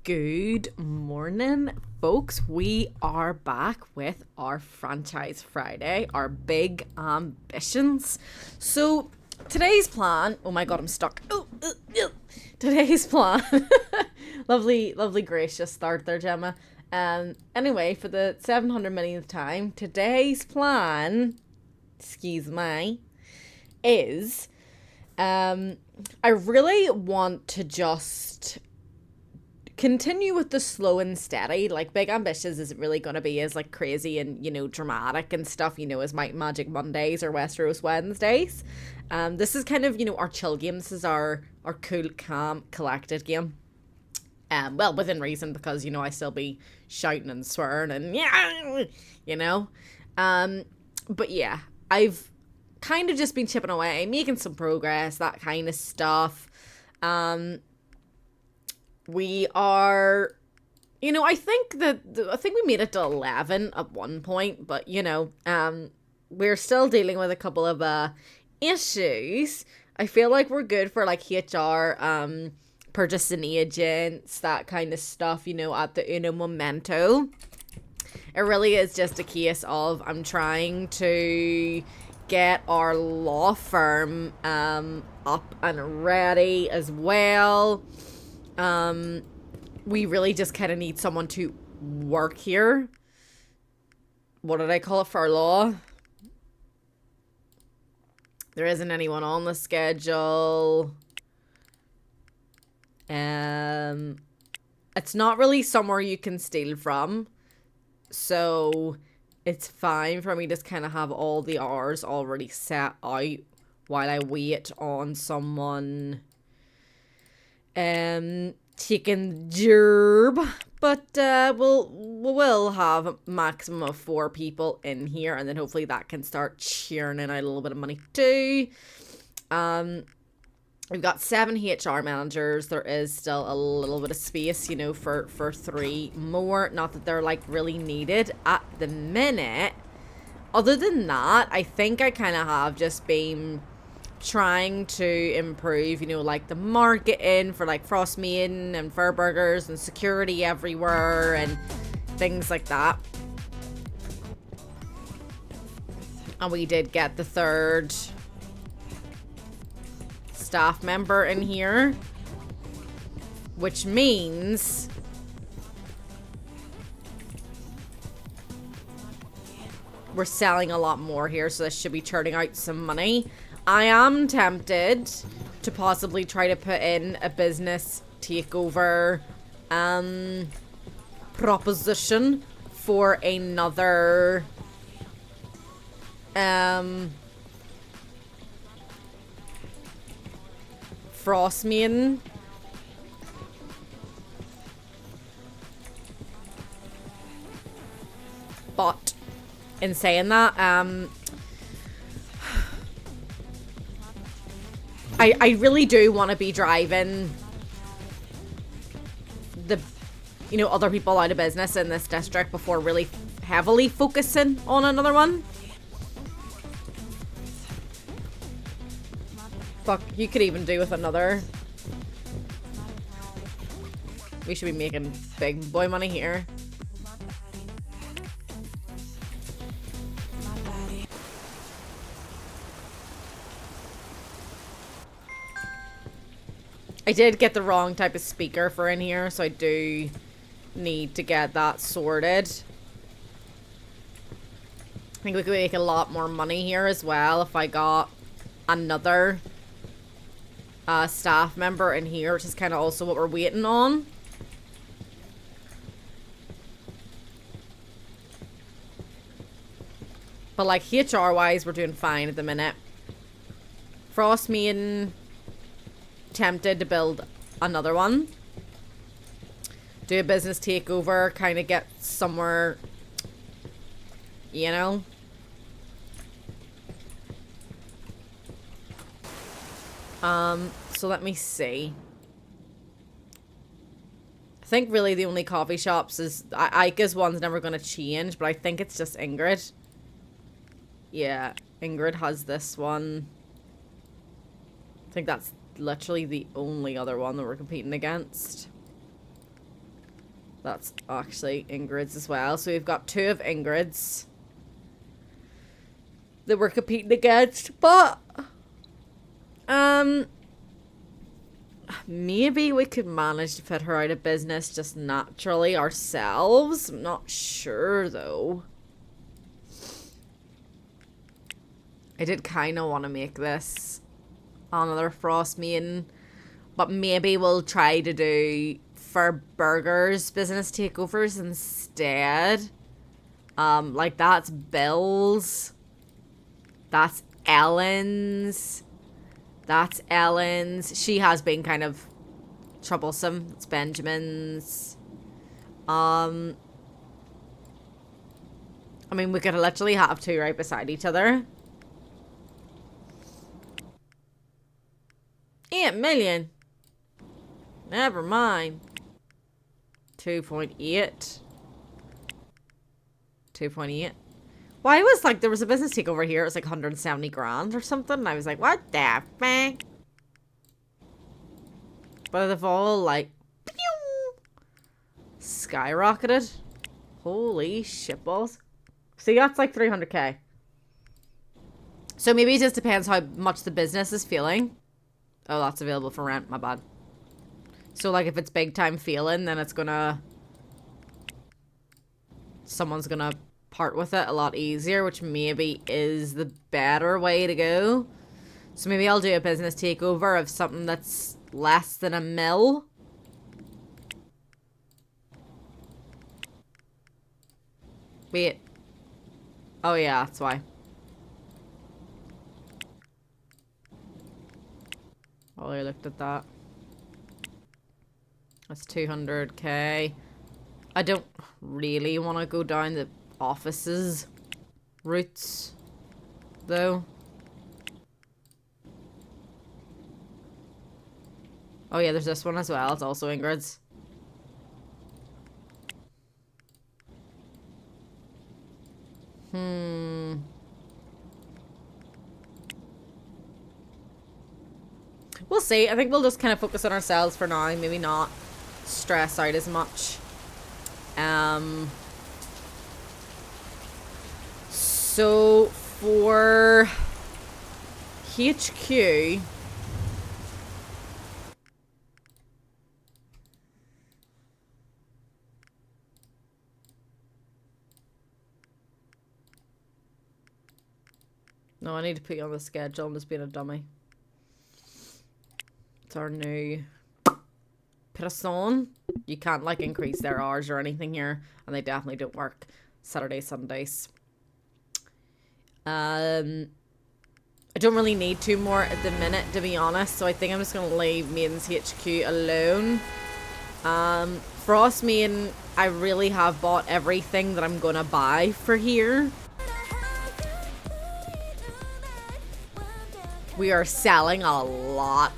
Good morning, folks. We are back with our Franchise Friday, our big ambitions. So, today's plan. Oh my god, I'm stuck. Today's plan. lovely, gracious start there, Gemma. Anyway, for the 700 millionth time, today's plan, excuse me, is I really want to just continue with the slow and steady. Like, Big Ambitious isn't really going to be as like crazy and, dramatic and stuff, as Magic Mondays or Westeros Wednesdays. This is kind of, our chill game. This is our cool, calm, collected game. Well, within reason, because, I still be shouting and swearing and but yeah, I've kind of just been chipping away, making some progress, that kind of stuff. We are, I think we made it to 11 at one point, but, we're still dealing with a couple of issues. I feel like we're good for, like, HR, purchasing agents, that kind of stuff, at the uno momento. It really is just a case of I'm trying to get our law firm up and ready as well. We really just kind of need someone to work here. What did I call it for our law? There isn't anyone on the schedule. It's not really somewhere you can steal from. So it's fine for me to just kind of have all the hours already set out while I wait on someone taking the job. But we'll have a maximum of 4 people in here, and then hopefully that can start churning out a little bit of money too. We've got 7 HR managers. There is still a little bit of space, for 3 more. Not that they're, like, really needed at the minute. Other than that, I think I kind of have just been trying to improve, like, the marketing for, like, Frostmaiden and Fur Burgers and security everywhere and things like that. And we did get the 3rd staff member in here, which means we're selling a lot more here, so this should be churning out some money. I am tempted to possibly try to put in a business takeover proposition for another Frostmaiden. But in saying that, I really do want to be driving the other people out of business in this district before really heavily focusing on another one. Fuck, you could even do with another. We should be making big boy money here. I did get the wrong type of speaker for in here, so I do need to get that sorted. I think we could make a lot more money here as well if I got another staff member in here, which is kind of also what we're waiting on. But, like, HR wise, we're doing fine at the minute. Frostmaiden, tempted to build another one, do a business takeover, kind of get somewhere, so let me see. I think really the only coffee shops is Ika's one's never going to change, but I think it's just Ingrid. Yeah, Ingrid has this one. I think that's literally the only other one that we're competing against. That's actually Ingrid's as well. So we've got 2 of Ingrid's that we're competing against. But maybe we could manage to put her out of business just naturally ourselves. I'm not sure though. I did kind of want to make this another Frost Maiden, but maybe we'll try to do for burgers business takeovers instead. Like that's Bill's, that's Ellen's, that's Ellen's. She has been kind of troublesome. It's Benjamin's. I mean, we could literally have 2 right beside each other. 8 million. Never mind. 2.8. 2.8. Why was like there was a business takeover here? It was like 170 grand or something. And I was like, what the fuck? But they've all like pew, skyrocketed. Holy shitballs. See, that's like 300k. So maybe it just depends how much the business is feeling. Oh, that's available for rent. My bad. So, like, if it's big time feeling, then it's gonna... someone's gonna part with it a lot easier, which maybe is the better way to go. So maybe I'll do a business takeover of something that's less than $1 mil. Wait. Oh, yeah, that's why. Oh, I looked at that. That's 200k. I don't really want to go down the offices routes, though. Oh yeah, there's this one as well. It's also Ingrid's. We'll see. I think we'll just kind of focus on ourselves for now. Maybe not stress out as much. So for HQ, no, I need to put you on the schedule. I'm just being a dummy. It's our new person. You can't like increase their hours or anything here, and they definitely don't work Saturdays, Sundays. I don't really need 2 more at the minute, to be honest, so I think I'm just gonna leave Maiden's HQ alone. Frost Maiden, I really have bought everything that I'm gonna buy for here. We are selling a lot.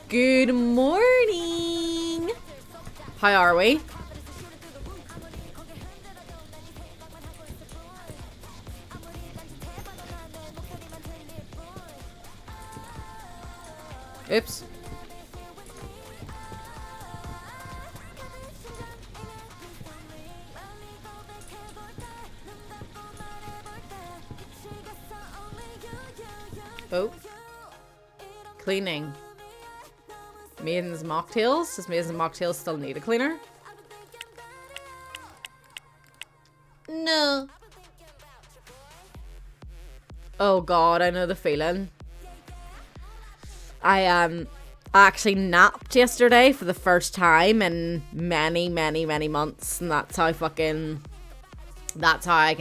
Good morning. How are we? Oops. Oh. Cleaning. Maiden's mocktails. Does Maiden's mocktails still need a cleaner? No. Oh god, I know the feeling. I actually napped yesterday for the first time in many months, and that's how I can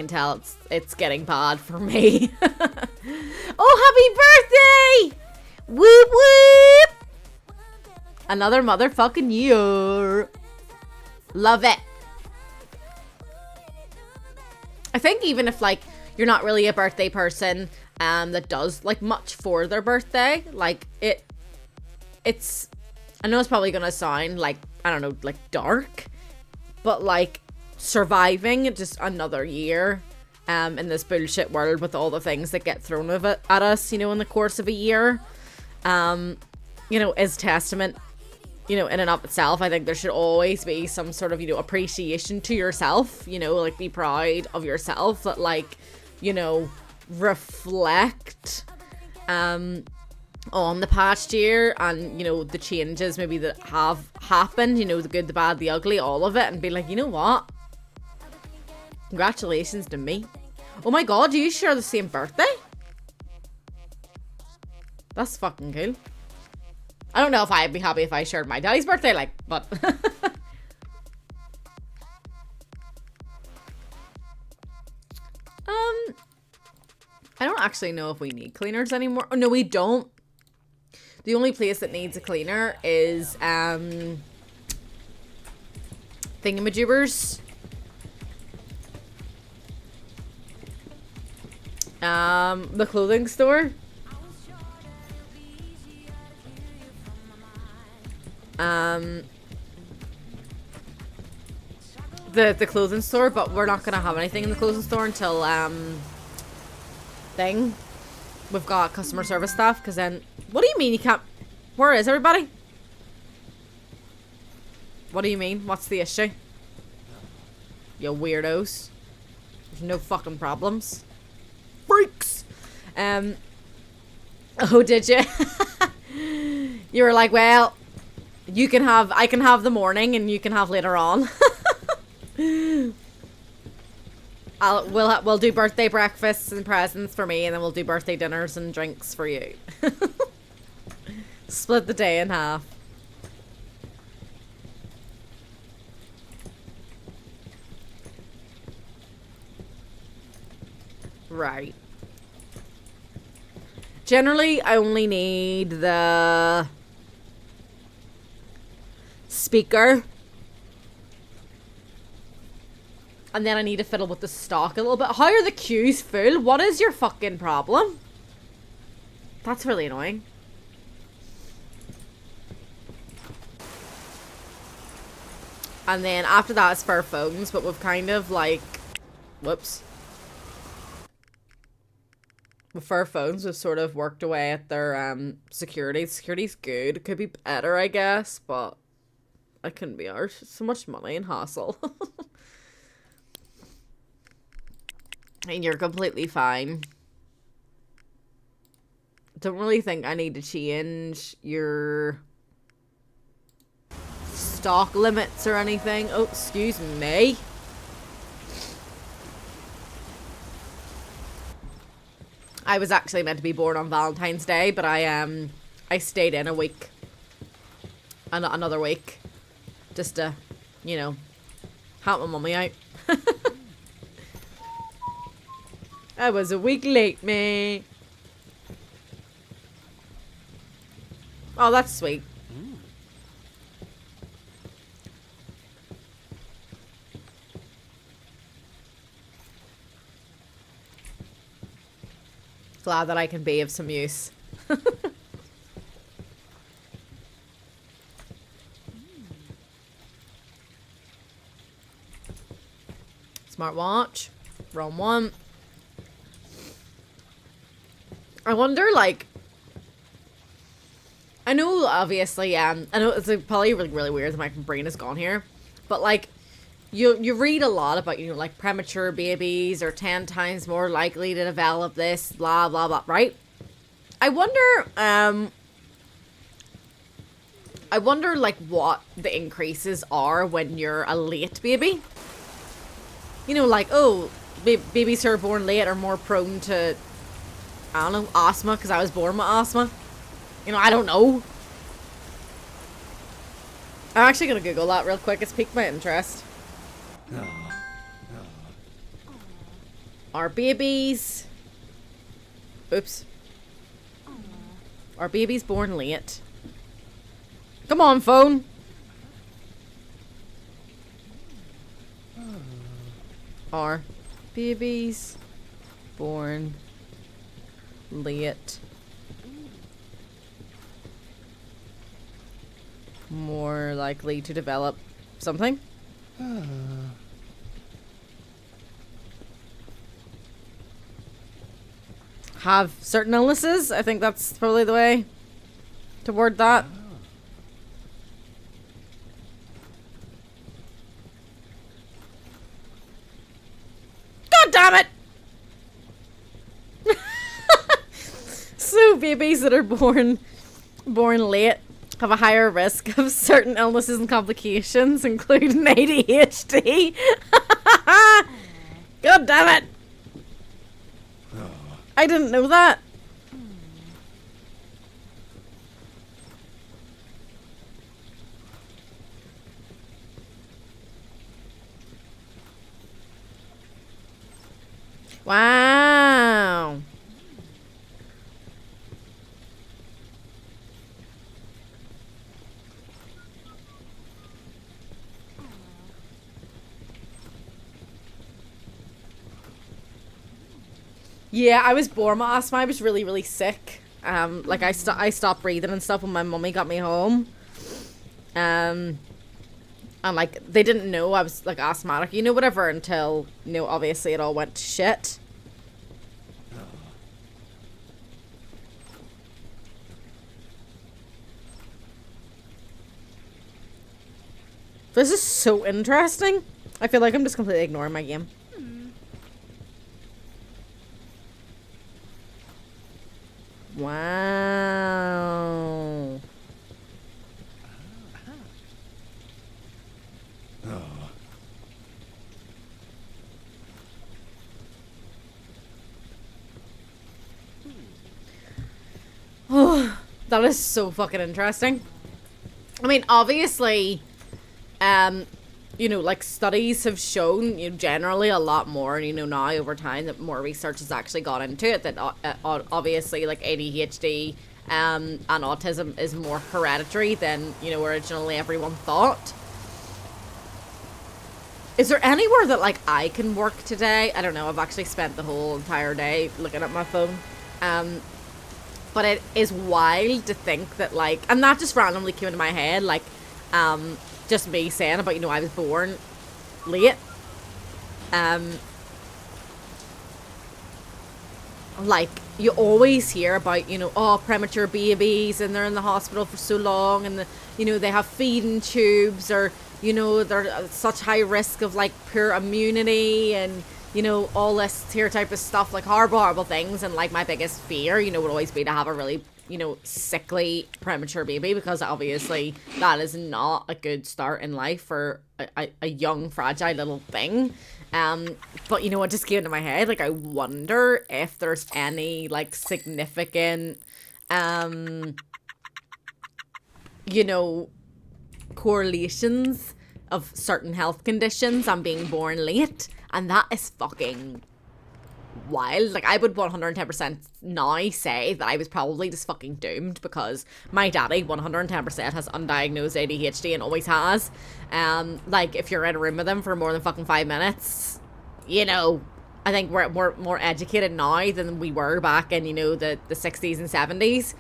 tell it's getting bad for me. Oh, happy birthday! Whoop whoop! Another motherfucking year. Love it. I think even if like you're not really a birthday person that does like much for their birthday, like it's I know it's probably gonna sound like, I don't know, like dark, but like surviving just another year in this bullshit world with all the things that get thrown at us, you know, in the course of a year, you know, is testament, you know, in and of itself. I think there should always be some sort of, you know, appreciation to yourself, you know, like be proud of yourself, that like, you know, reflect on the past year and, you know, the changes maybe that have happened, you know, the good, the bad, the ugly, all of it, and be like, you know what? Congratulations to me. Oh my god, do you share the same birthday? That's fucking cool. I don't know if I'd be happy if I shared my daddy's birthday, like, but... I don't actually know if we need cleaners anymore. Oh, no, we don't. The only place that needs a cleaner is, thingamajubers. The clothing store. The clothing store, but we're not gonna have anything in the clothing store until, we've got customer service staff, because then... What do you mean you can't... Where is everybody? What do you mean? What's the issue? You weirdos. There's no fucking problems. Freaks! Oh, did you? You were like, well, you can have... I can have the morning and you can have later on. We'll do birthday breakfasts and presents for me, and then we'll do birthday dinners and drinks for you. Split the day in half. Right. Generally, I only need the speaker. And then I need to fiddle with the stock a little bit. How are the queues full? What is your fucking problem? That's really annoying. And then after that is for phones, but we've kind of like... Whoops. With fur phones, we've sort of worked away at their security. Security's good. It could be better, I guess, but I couldn't be arsed. It's so much money and hassle. And you're completely fine. Don't really think I need to change your stock limits or anything. Oh, excuse me. I was actually meant to be born on Valentine's Day, but I stayed in a week. Another week. Just to, you know, help my mummy out. I was a week late, me. Oh, that's sweet. Glad that I can be of some use. Smartwatch. Wrong one. I wonder, like... I know, obviously, I know it's like, probably really, really weird that my brain is gone here. But, like, you read a lot about, you know, like, premature babies are 10 times more likely to develop this, blah, blah, blah, right? I wonder, like, what the increases are when you're a late baby. You know, like, oh, babies who are born late are more prone to... I don't know, asthma, because I was born with asthma. You know, I don't know. I'm actually going to Google that real quick. It's piqued my interest. Are babies... Oops. Are babies born late? Come on, phone. Are babies born late more likely to develop something? have certain illnesses. I think that's probably the way to word that. God damn it! So babies that are born late have a higher risk of certain illnesses and complications, including ADHD. God damn it! I didn't know that. Wow. Yeah, I was born with asthma. I was really, really sick. Like I stopped breathing and stuff when my mummy got me home. And like they didn't know I was like asthmatic, you know, whatever, until, you know, obviously it all went to shit. This is so interesting. I feel like I'm just completely ignoring my game. Wow. Oh, that is so fucking interesting. I mean, obviously, you know, like studies have shown, you know, generally a lot more, you know, now over time that more research has actually got into it, that obviously like ADHD and autism is more hereditary than, you know, originally everyone thought. Is there anywhere that like I can work today? I don't know. I've actually spent the whole entire day looking at my phone. But it is wild to think that like, and that just randomly came into my head, like, just me saying about, you know, I was born late. Like, you always hear about, you know, oh, premature babies and they're in the hospital for so long and, you know, they have feeding tubes, or, you know, they're at such high risk of like poor immunity and, you know, all this here type of stuff, like horrible things. And like my biggest fear, you know, would always be to have a really, you know, sickly premature baby, because obviously that is not a good start in life for a young fragile little thing. But you know what just came into my head, like I wonder if there's any like significant you know, correlations of certain health conditions and being born late, and that is fucking wild. Like I would 110% now say that I was probably just fucking doomed, because my daddy 110% has undiagnosed ADHD and always has. Like if you're in a room with him for more than fucking 5 minutes, you know, I think we're more educated now than we were back in, you know, the 60s and 70s.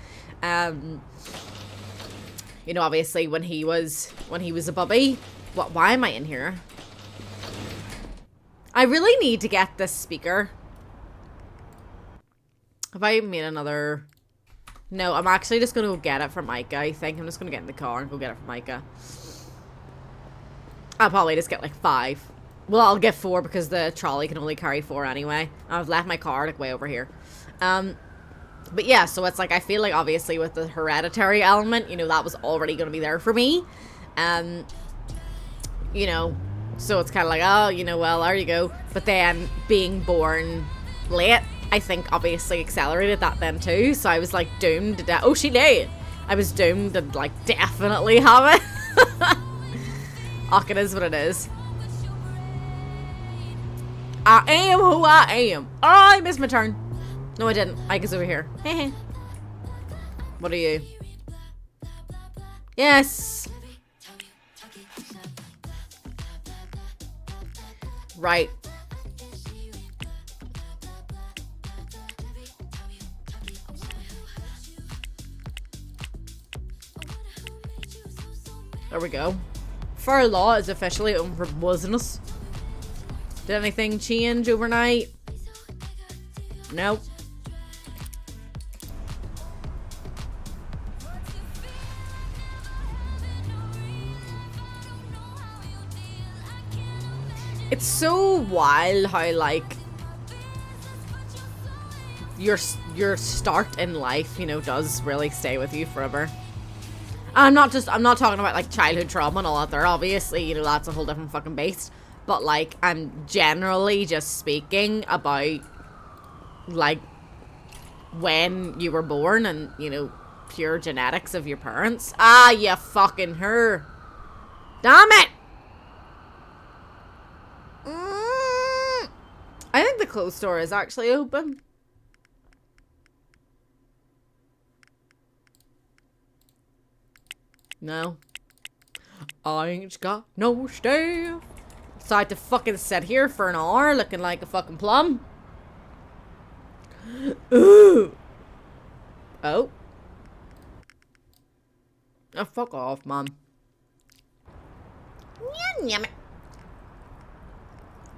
You know, obviously when he was a bubby. Why am I in here? I really need to get this speaker. Have I made another? No, I'm actually just gonna go get it from Micah. I think I'm just gonna get in the car and go get it from Micah. I'll probably just get like 5. Well, I'll get 4 because the trolley can only carry 4 anyway. I've left my car like way over here. But yeah, so it's like I feel like obviously with the hereditary element, you know, that was already gonna be there for me. You know, so it's kind of like, oh, you know, well, there you go. But then being born late, I think obviously accelerated that then too. So I was like doomed to death. Oh, she did. I was doomed to like definitely have it. Oh, it is what it is. I am who I am. Oh, I missed my turn. No, I didn't. Ike's over here. What are you? Yes. Right. There we go. Fair Law is officially open for business. Did anything change overnight? Nope. It's so wild how, like, your start in life, you know, does really stay with you forever. I'm not talking about, like, childhood trauma and all that there. Obviously, you know, that's a whole different fucking beast. But, like, I'm generally just speaking about, like, when you were born and, you know, pure genetics of your parents. Ah, you fucking her. Damn it! I think the clothes store is actually open. No. I ain't got no staff. So I had to fucking sit here for an hour looking like a fucking plum. Ooh. Oh. Oh, fuck off, Mom.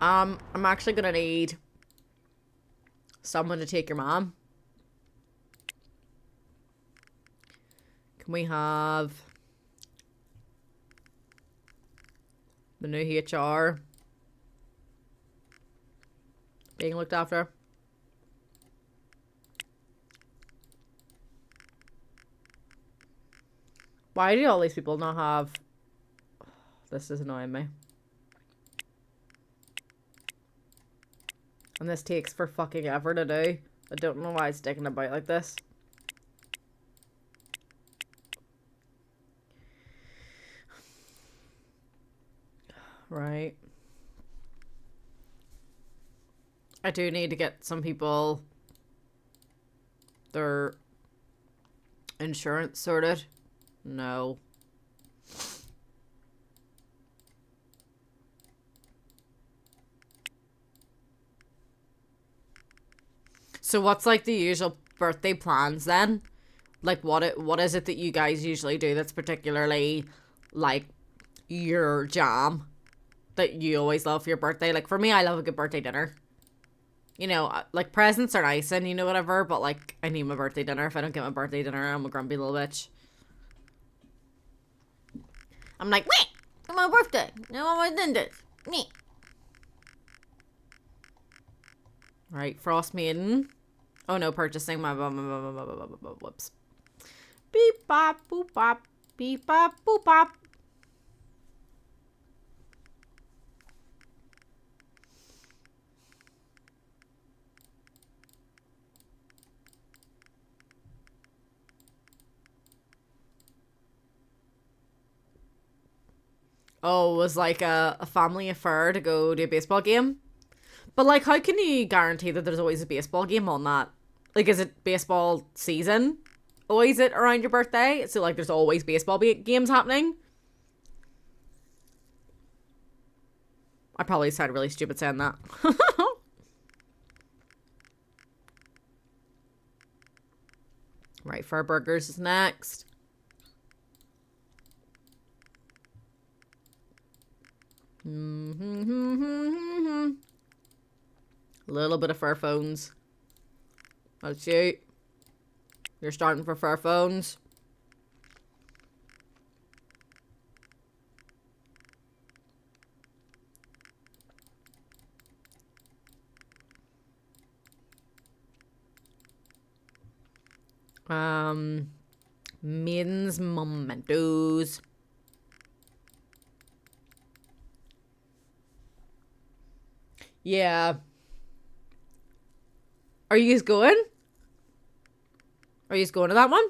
I'm actually gonna need someone to take your mom. Can we have the new HR being looked after? Why do all these people not have... This is annoying me. And this takes for fucking ever to do. I don't know why it's sticking about like this. Right. I do need to get some people their insurance sorted. No. So what's like the usual birthday plans then? Like what is it that you guys usually do that's particularly like your jam that you always love for your birthday? Like for me, I love a good birthday dinner. You know, like presents are nice and you know whatever, but like I need my birthday dinner. If I don't get my birthday dinner, I'm a grumpy little bitch. I'm like, wait, it's my birthday. No one did this. Me. Right, Frost Maiden. Oh no, purchasing my whoops. Beep bop boop bop. Beep bop boop bop. Oh, it was like a family affair to go to a baseball game. But like, how can you guarantee that there's always a baseball game on that? Like, is it baseball season? Always it around your birthday? So like, there's always baseball games happening? I probably sounded really stupid saying that. Right, Fur Burgers is next. A little bit of fur phones. That's you. You're starting for fur phones. Maiden's Mementos. Yeah. Are you guys going? Are you guys going to that one?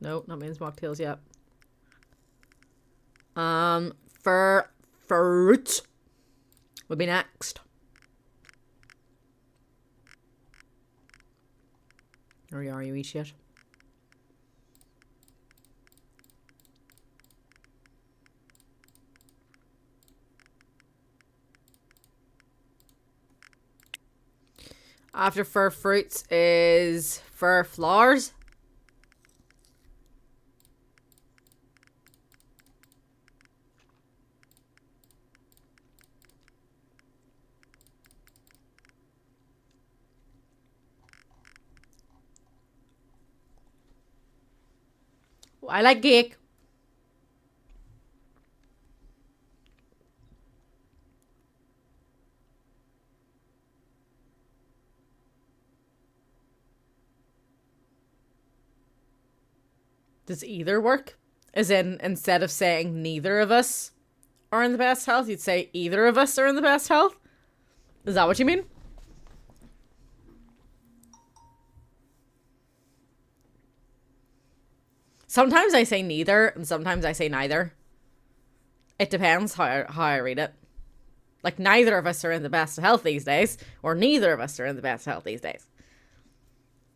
No, not Maiden's Mocktails yet. Fur fruit would be next. Or are you eat shit? After fur fruits is fur flowers. I like cake. Does either work? As in, instead of saying neither of us are in the best health, you'd say either of us are in the best health? Is that what you mean? Sometimes I say neither, and sometimes I say neither. It depends how I read it. Like, neither of us are in the best health these days, or neither of us are in the best health these days.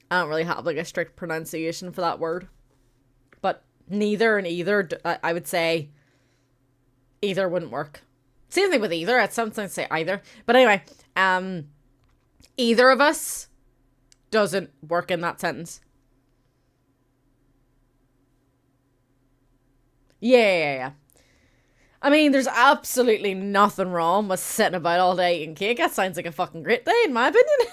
I don't really have, like, a strict pronunciation for that word. But neither and either, I would say either wouldn't work. Same thing with either. I'd sometimes say either. But anyway, either of us doesn't work in that sentence. Yeah. I mean, there's absolutely nothing wrong with sitting about all day eating cake. That sounds like a fucking great day, in my opinion.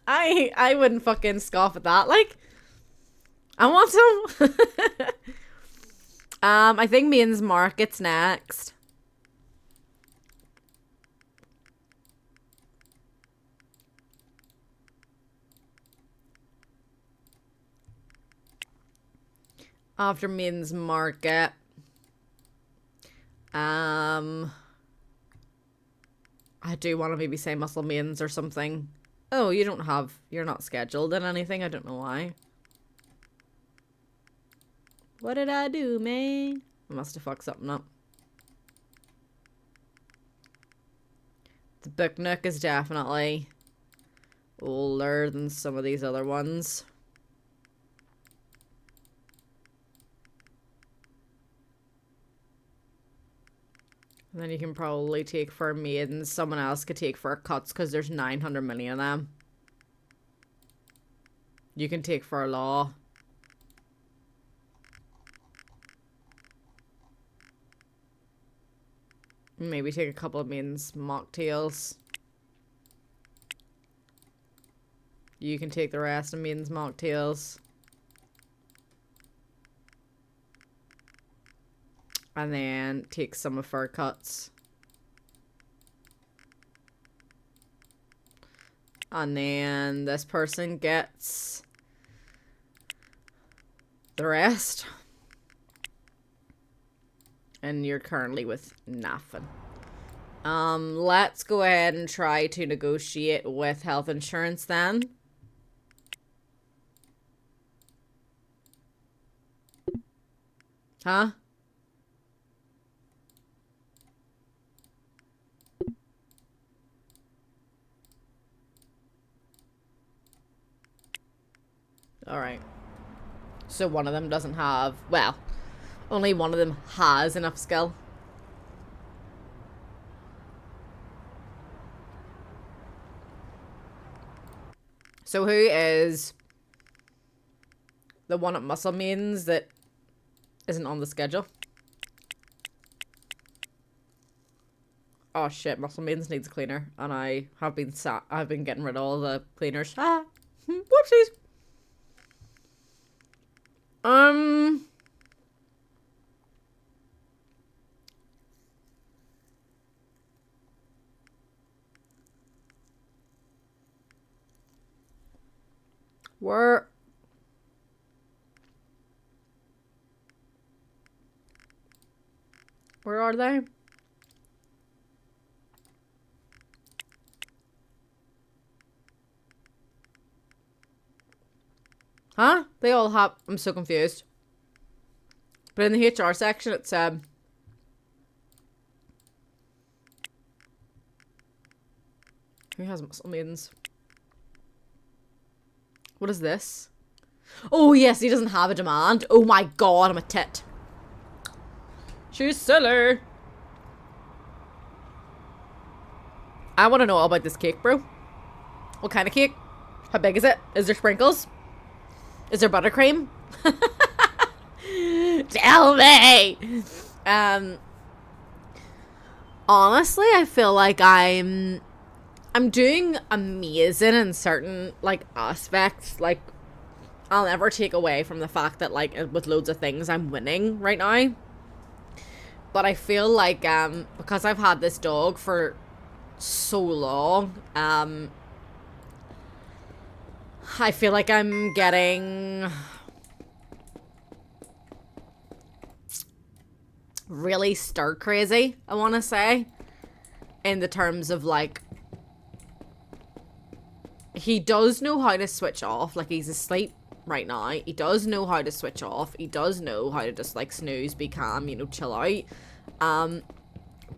I wouldn't fucking scoff at that. Like, I want some. I think Maine's Market's next. After Maine's Market. I do want to maybe say Muscle Mains or something. Oh, you're not scheduled in anything. I don't know why. What did I do, man? I must have fucked something up. The Book Nook is definitely older than some of these other ones. And then you can probably take for maidens. Someone else could take for cuts because there's 900 million of them. You can take for law. Maybe take a couple of maidens mocktails. You can take the rest of maidens mocktails. And then take some of her cuts. And then this person gets the rest. And you're currently with nothing. Let's go ahead and try to negotiate with health insurance then. Huh? Alright. So one of them doesn't have... Well, only one of them has enough skill. So who is the one at Muscle Mains that isn't on the schedule? Oh shit, Muscle Mains needs a cleaner. And I've been getting rid of all the cleaners. Ah! Whoopsies! Where are they? Huh? They all have... I'm so confused. But in the HR section, it's, who has Muscle Maidens? What is this? Oh, yes, he doesn't have a demand. Oh my god, I'm a tit. She's silly. I want to know all about this cake, bro. What kind of cake? How big is it? Is there sprinkles? Is there buttercream? Tell me! Honestly, I feel like I'm doing amazing in certain, like, aspects. Like, I'll never take away from the fact that, like, with loads of things, I'm winning right now. But I feel like, because I've had this dog for so long, I feel like I'm getting really stir crazy, I want to say, in the terms of, like, he does know how to switch off. Like, he's asleep right now. He does know how to switch off. He does know how to just, like, snooze, be calm, you know, chill out.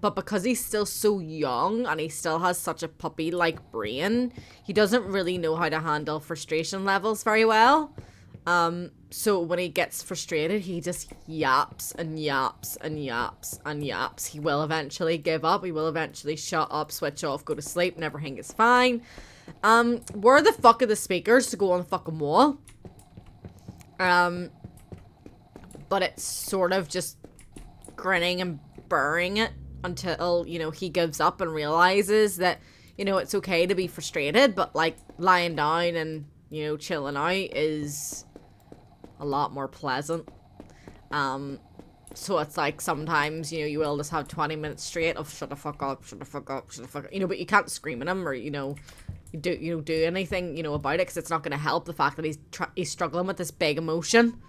But because he's still so young and he still has such a puppy-like brain, he doesn't really know how to handle frustration levels very well. So when he gets frustrated, he just yaps and yaps and yaps and yaps. He will eventually give up. He will eventually shut up, switch off, go to sleep, and everything is fine. Where the fuck are the speakers to go on the fucking wall? But it's sort of just grinning and burring it until, you know, he gives up and realizes that, you know, it's okay to be frustrated, but, like, lying down and, you know, chilling out is a lot more pleasant. So it's like sometimes, you know, you will just have 20 minutes straight of shut the fuck up, shut the fuck up, shut the fuck up, you know, but you can't scream at him or, you know, do anything, you know, about it, because it's not going to help the fact that he's struggling with this big emotion.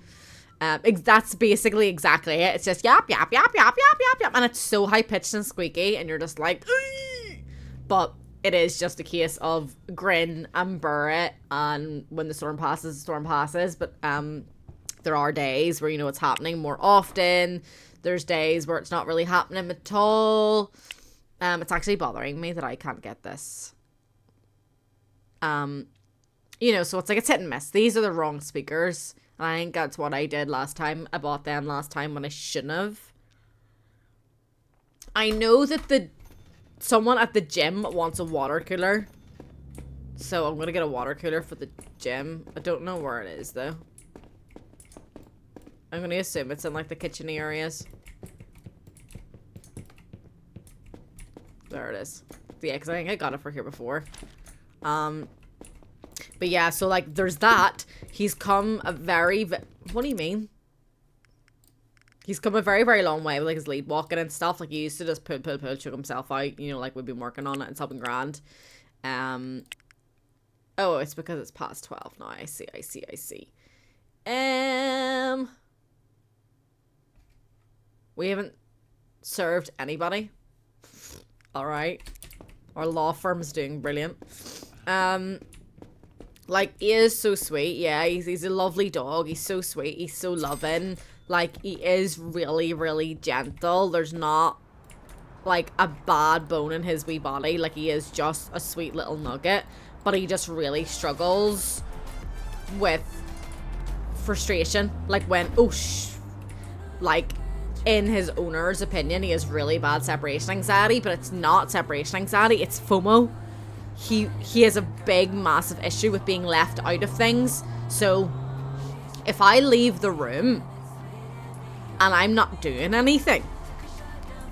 That's basically exactly it. It's just yap, yap, yap, yap, yap, yap, yap, and it's so high-pitched and squeaky, and you're just like, Eey! But it is just a case of grin and bear it, and when the storm passes, the storm passes. But there are days where, you know, it's happening more often. There's days where it's not really happening at all. It's actually bothering me that I can't get this. You know, so it's like it's hit and miss. These are the wrong speakers. And I think that's what I did last time. I bought them last time when I shouldn't have. I know that someone at the gym wants a water cooler. So I'm going to get a water cooler for the gym. I don't know where it is, though. I'm going to assume it's in, like, the kitchen areas. There it is. Yeah, because I think I got it for here before. But yeah, so, like, there's that. He's come a very... What do you mean? He's come a very, very long way with, like, his lead walking and stuff. Like, he used to just pull, choke himself out. You know, like, we've been working on it and something grand. Oh, it's because it's past 12 now. I see. We haven't served anybody. Alright. Our law firm's doing brilliant. Like, he is so sweet. Yeah, he's a lovely dog. He's so sweet. He's so loving. Like, he is really, really gentle. There's not, like, a bad bone in his wee body. Like, he is just a sweet little nugget. But he just really struggles with frustration. Like, when, like, in his owner's opinion, he has really bad separation anxiety. But it's not separation anxiety. It's FOMO. He has a big, massive issue with being left out of things. So, if I leave the room and I'm not doing anything,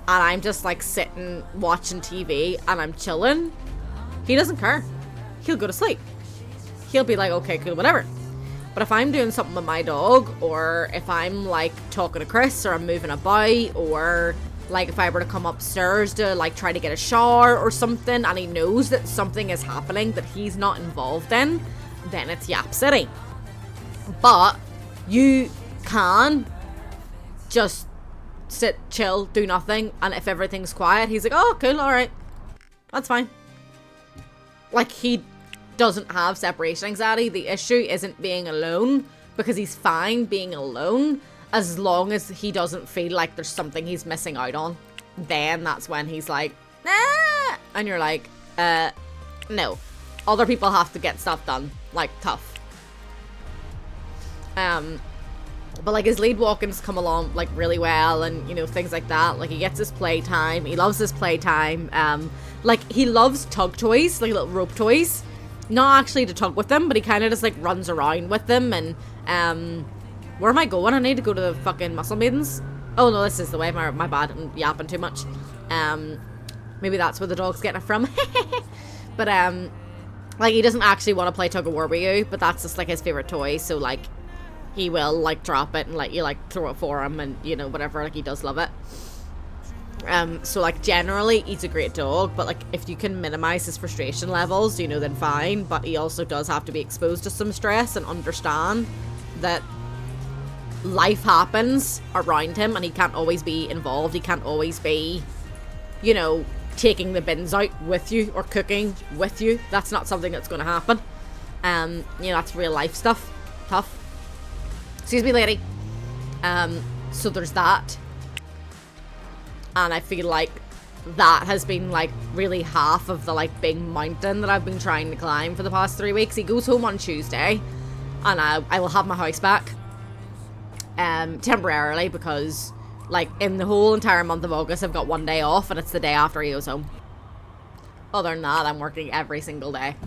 and I'm just, like, sitting, watching TV, and I'm chilling, he doesn't care. He'll go to sleep. He'll be like, okay, cool, whatever. But if I'm doing something with my dog, or if I'm, like, talking to Chris, or I'm moving about, or... like, if I were to come upstairs to, like, try to get a shower or something, and he knows that something is happening that he's not involved in, then it's Yap City. But you can just sit, chill, do nothing, and if everything's quiet, he's like, oh, cool, alright. That's fine. Like, he doesn't have separation anxiety. The issue isn't being alone, because he's fine being alone. As long as he doesn't feel like there's something he's missing out on, then that's when he's like, nah! And you're like, no. Other people have to get stuff done. Like, tough. But, like, his lead walking's come along, like, really well, and, you know, things like that. Like, he gets his playtime. He loves his playtime. Like, he loves tug toys, like, little rope toys. Not actually to tug with them, but he kind of just, like, runs around with them, and, where am I going? I need to go to the fucking Muscle Maidens. Oh, no, this is the way. My bad. I'm yapping too much. Maybe that's where the dog's getting it from. But, Like, he doesn't actually want to play tug of war with you, but that's just like his favorite toy. So like, he will like drop it and let you like throw it for him, and you know, whatever. Like, he does love it. So like, generally he's a great dog, but like, if you can minimize his frustration levels, you know, then fine. But he also does have to be exposed to some stress and understand that life happens around him and he can't always be involved. He can't always be, you know, taking the bins out with you or cooking with you. That's not something that's going to happen. You know, that's real life stuff. Tough. Excuse me, lady. So there's that. And I feel like that has been like really half of the like big mountain that I've been trying to climb for the past 3 weeks. He goes home on Tuesday and I will have my house back temporarily, because like in the whole entire month of August I've got 1 day off, and it's the day after he goes home. Other than that, I'm working every single day,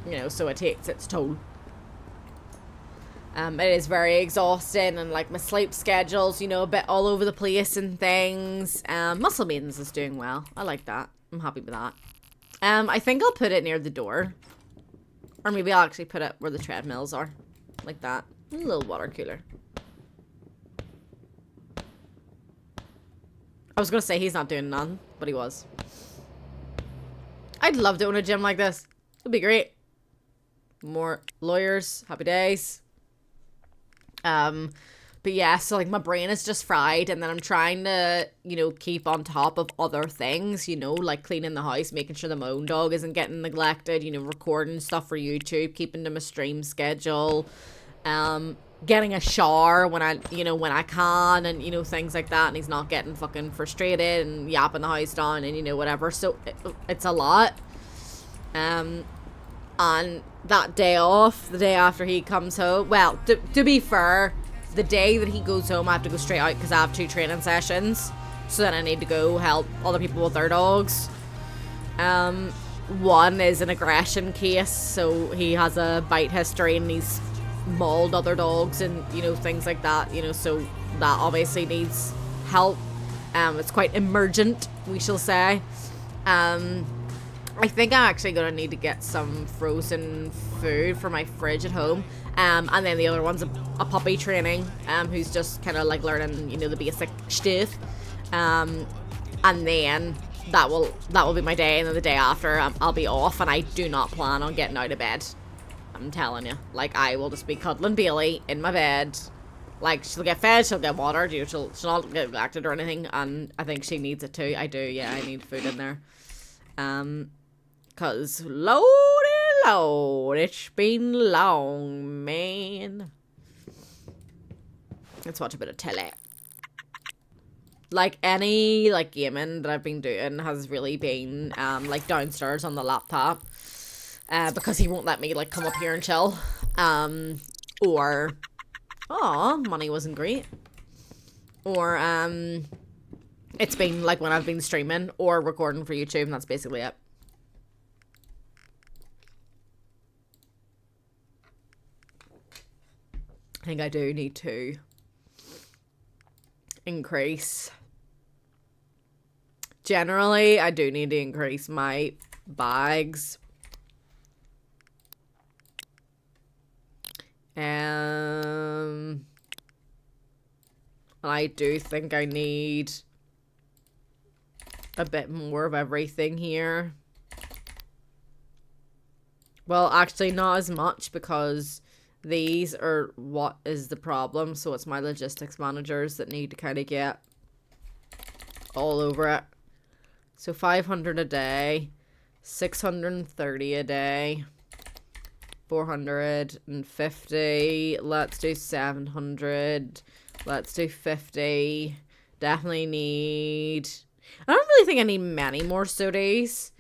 you know, so it takes its toll. It is very exhausting, and like my sleep schedule's, you know, a bit all over the place and things. Muscle Maidens is doing well. I like that. I'm happy with that. I think I'll put it near the door. Or maybe I'll actually put it where the treadmills are. Like that. A little water cooler. I was going to say he's not doing none, but he was. I'd love to own a gym like this. It'd be great. More lawyers. Happy days. But yeah, so like my brain is just fried, and then I'm trying to, you know, keep on top of other things, you know, like cleaning the house, making sure that my own dog isn't getting neglected, you know, recording stuff for YouTube, keeping to my stream schedule, getting a shower when I, you know, when I can, and, you know, things like that, and he's not getting fucking frustrated and yapping the house down and, you know, whatever. So it's a lot. And that day off, the day after he comes home, well, to be fair, the day that he goes home I have to go straight out because I have 2 training sessions, so then I need to go help other people with their dogs. One is an aggression case, so he has a bite history and he's mauled other dogs and, you know, things like that, you know, so that obviously needs help. It's quite emergent, we shall say. I think I'm actually going to need to get some frozen food for my fridge at home. And then the other one's a puppy training, who's just kind of like learning, you know, the basic stuff. And then that will be my day, and then the day after I'll be off, and I do not plan on getting out of bed. I'm telling you. Like, I will just be cuddling Bailey in my bed. Like, she'll get fed, she'll get watered, you know, she'll not get neglected or anything, and I think she needs it too. I do, yeah, I need food in there. Cause lordy lord, it's been long, man. Let's watch a bit of telly. Like, any, like, gaming that I've been doing has really been, like, downstairs on the laptop. Because he won't let me, like, come up here and chill. Or, money wasn't great. Or, it's been, like, when I've been streaming or recording for YouTube, and that's basically it. I think I do need to increase. Generally, I do need to increase my bags. And I do think I need a bit more of everything here. Well, actually not as much, because these are what is the problem. So it's my logistics managers that need to kind of get all over it. So 500 a day, 630 a day, 450. Let's do 700. Let's do 50. Definitely need... I don't really think I need many more sodies.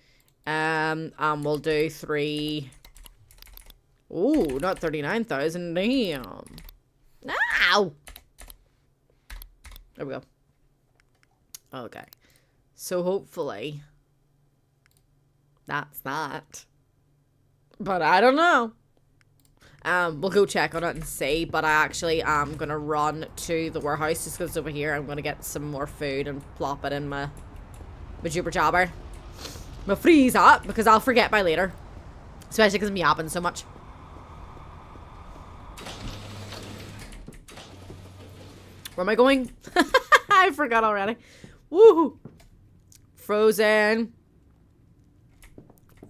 And we'll do 3... Ooh, not 39,000. Damn. Ow! There we go. Okay. So hopefully that's that. But I don't know. We'll go check on it and see. But I actually am going to run to the warehouse just because it's over here. I'm going to get some more food and plop it in my jibber jabber. My freeze up, because I'll forget by later. Especially because I'm yapping so much. Where am I going? I forgot already. Woohoo! Frozen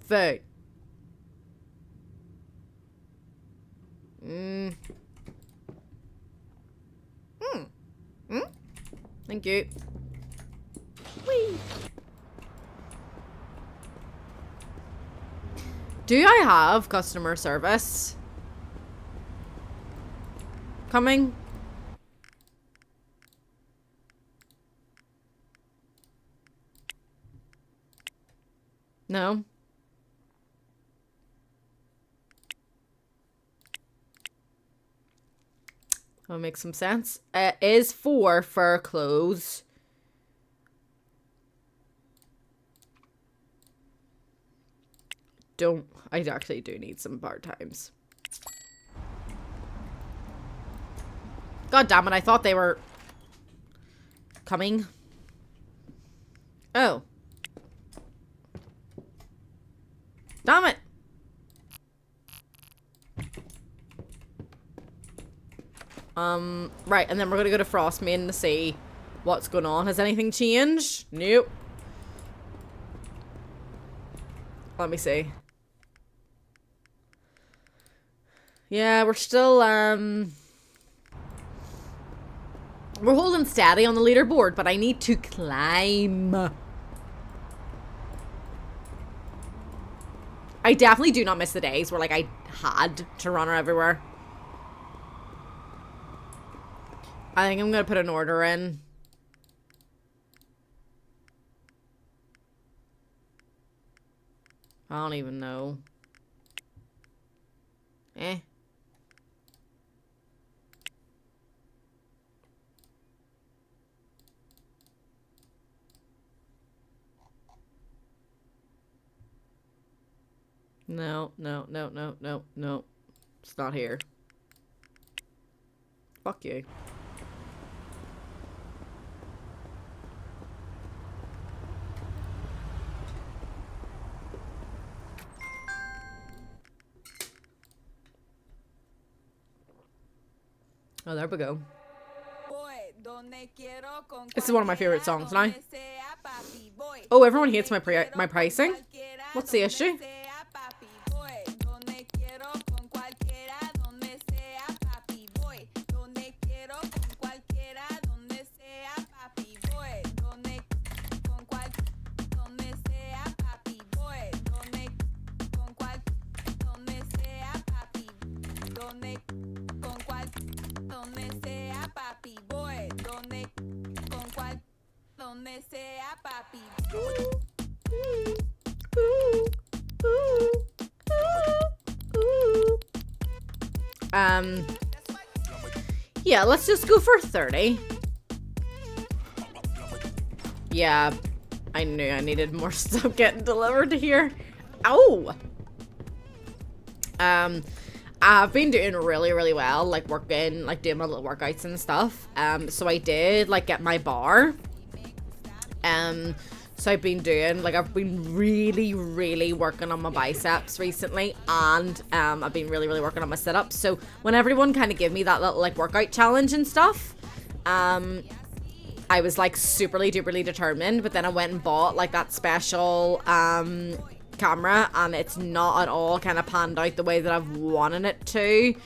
food. Thank you. Whee! Do I have customer service coming? No. That'll make some sense. Is 4 for clothes. I actually do need some part-times. God damn it, I thought they were coming. Oh. Damn it. Right, and then we're gonna go to Frostmain to see what's going on. Has anything changed? Nope. Let me see. Yeah, we're still, we're holding steady on the leaderboard, but I need to climb. I definitely do not miss the days where, like, I had to run everywhere. I think I'm gonna put an order in. I don't even know. Eh. No, no, no, no, no, no. It's not here. Fuck you. Oh, there we go. This is one of my favorite songs now. Oh, everyone hates my pricing. What's the issue? Yeah, let's just go for 30. Yeah, I knew I needed more stuff getting delivered here. Oh! I've been doing really, really well, like working, like doing my little workouts and stuff. So I did, like, get my bar. So I've been doing, like, I've been really, really working on my biceps recently, and I've been really, really working on my sit-ups. So when everyone kind of gave me that little, like, workout challenge and stuff, I was, like, superly duperly determined, but then I went and bought, like, that special camera, and it's not at all kind of panned out the way that I've wanted it to.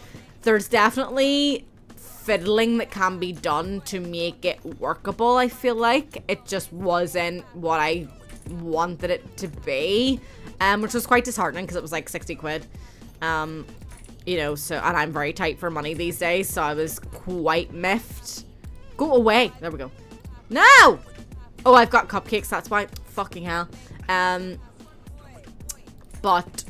There's definitely fiddling that can be done to make it workable. I feel like it just wasn't what I wanted it to be, which was quite disheartening because it was like 60 quid, you know, so, and I'm very tight for money these days, so I was quite miffed. Go away. There we go. No! Oh, I've got cupcakes, that's why. Fucking hell. But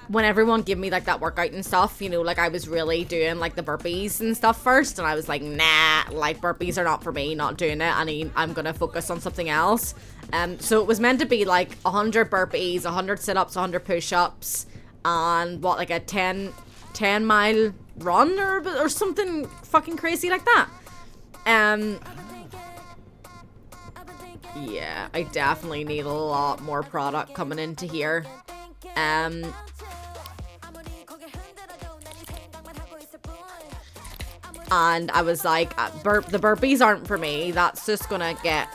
when everyone gave me, like, that workout and stuff, you know, like, I was really doing, like, the burpees and stuff first, and I was like, nah, like, burpees are not for me, not doing it, I'm gonna focus on something else. So it was meant to be, like, 100 burpees, 100 sit-ups, 100 push-ups, and, what, like, a 10-mile run, or something fucking crazy like that. Yeah, I definitely need a lot more product coming into here. Um, and I was like, the burpees aren't for me. That's just gonna get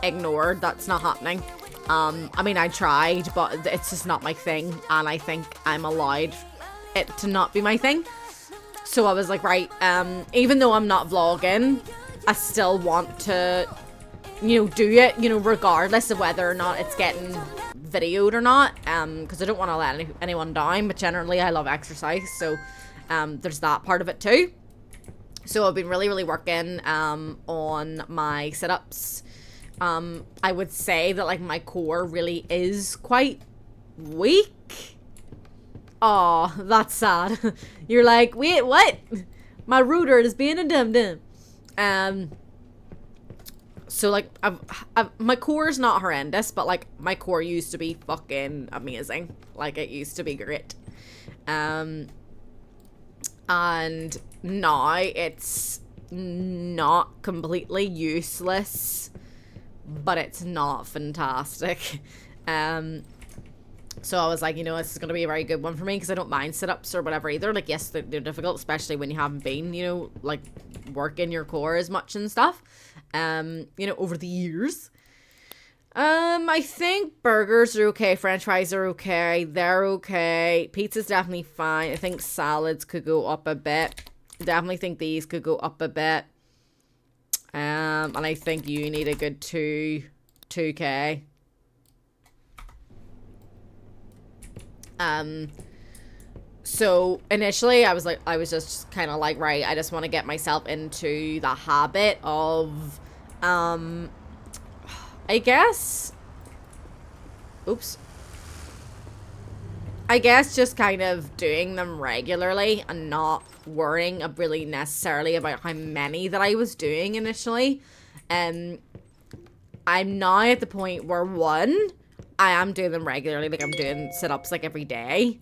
ignored. That's not happening. I mean, I tried, but it's just not my thing, and I think I'm allowed it to not be my thing. So I was like, right, even though I'm not vlogging, I still want to, do it, regardless of whether or not it's getting videoed or not, because I don't want to let anyone down, but generally I love exercise, so there's that part of it too. So I've been really, really working on my sit-ups. I would say that, like, my core really is quite weak. Oh, that's sad. You're like, wait, what? My router is being a dum-dum. So, like, my core is not horrendous, but, like, my core used to be fucking amazing. Like, it used to be great. And now it's not completely useless, but it's not fantastic. So I was like, this is going to be a very good one for me, because I don't mind sit-ups or whatever either. Like, yes, they're difficult, especially when you haven't been, like, working your core as much and stuff, over the years. I think burgers are okay, french fries are okay, they're okay, pizza's definitely fine. I think salads could go up a bit. Definitely think these could go up a bit. And I think you need a good 2K. So initially I was just kind of like, right, I just want to get myself into the habit of, I guess just kind of doing them regularly and not worrying really necessarily about how many that I was doing initially. I'm now at the point where, one, I am doing them regularly, like I'm doing sit-ups like every day,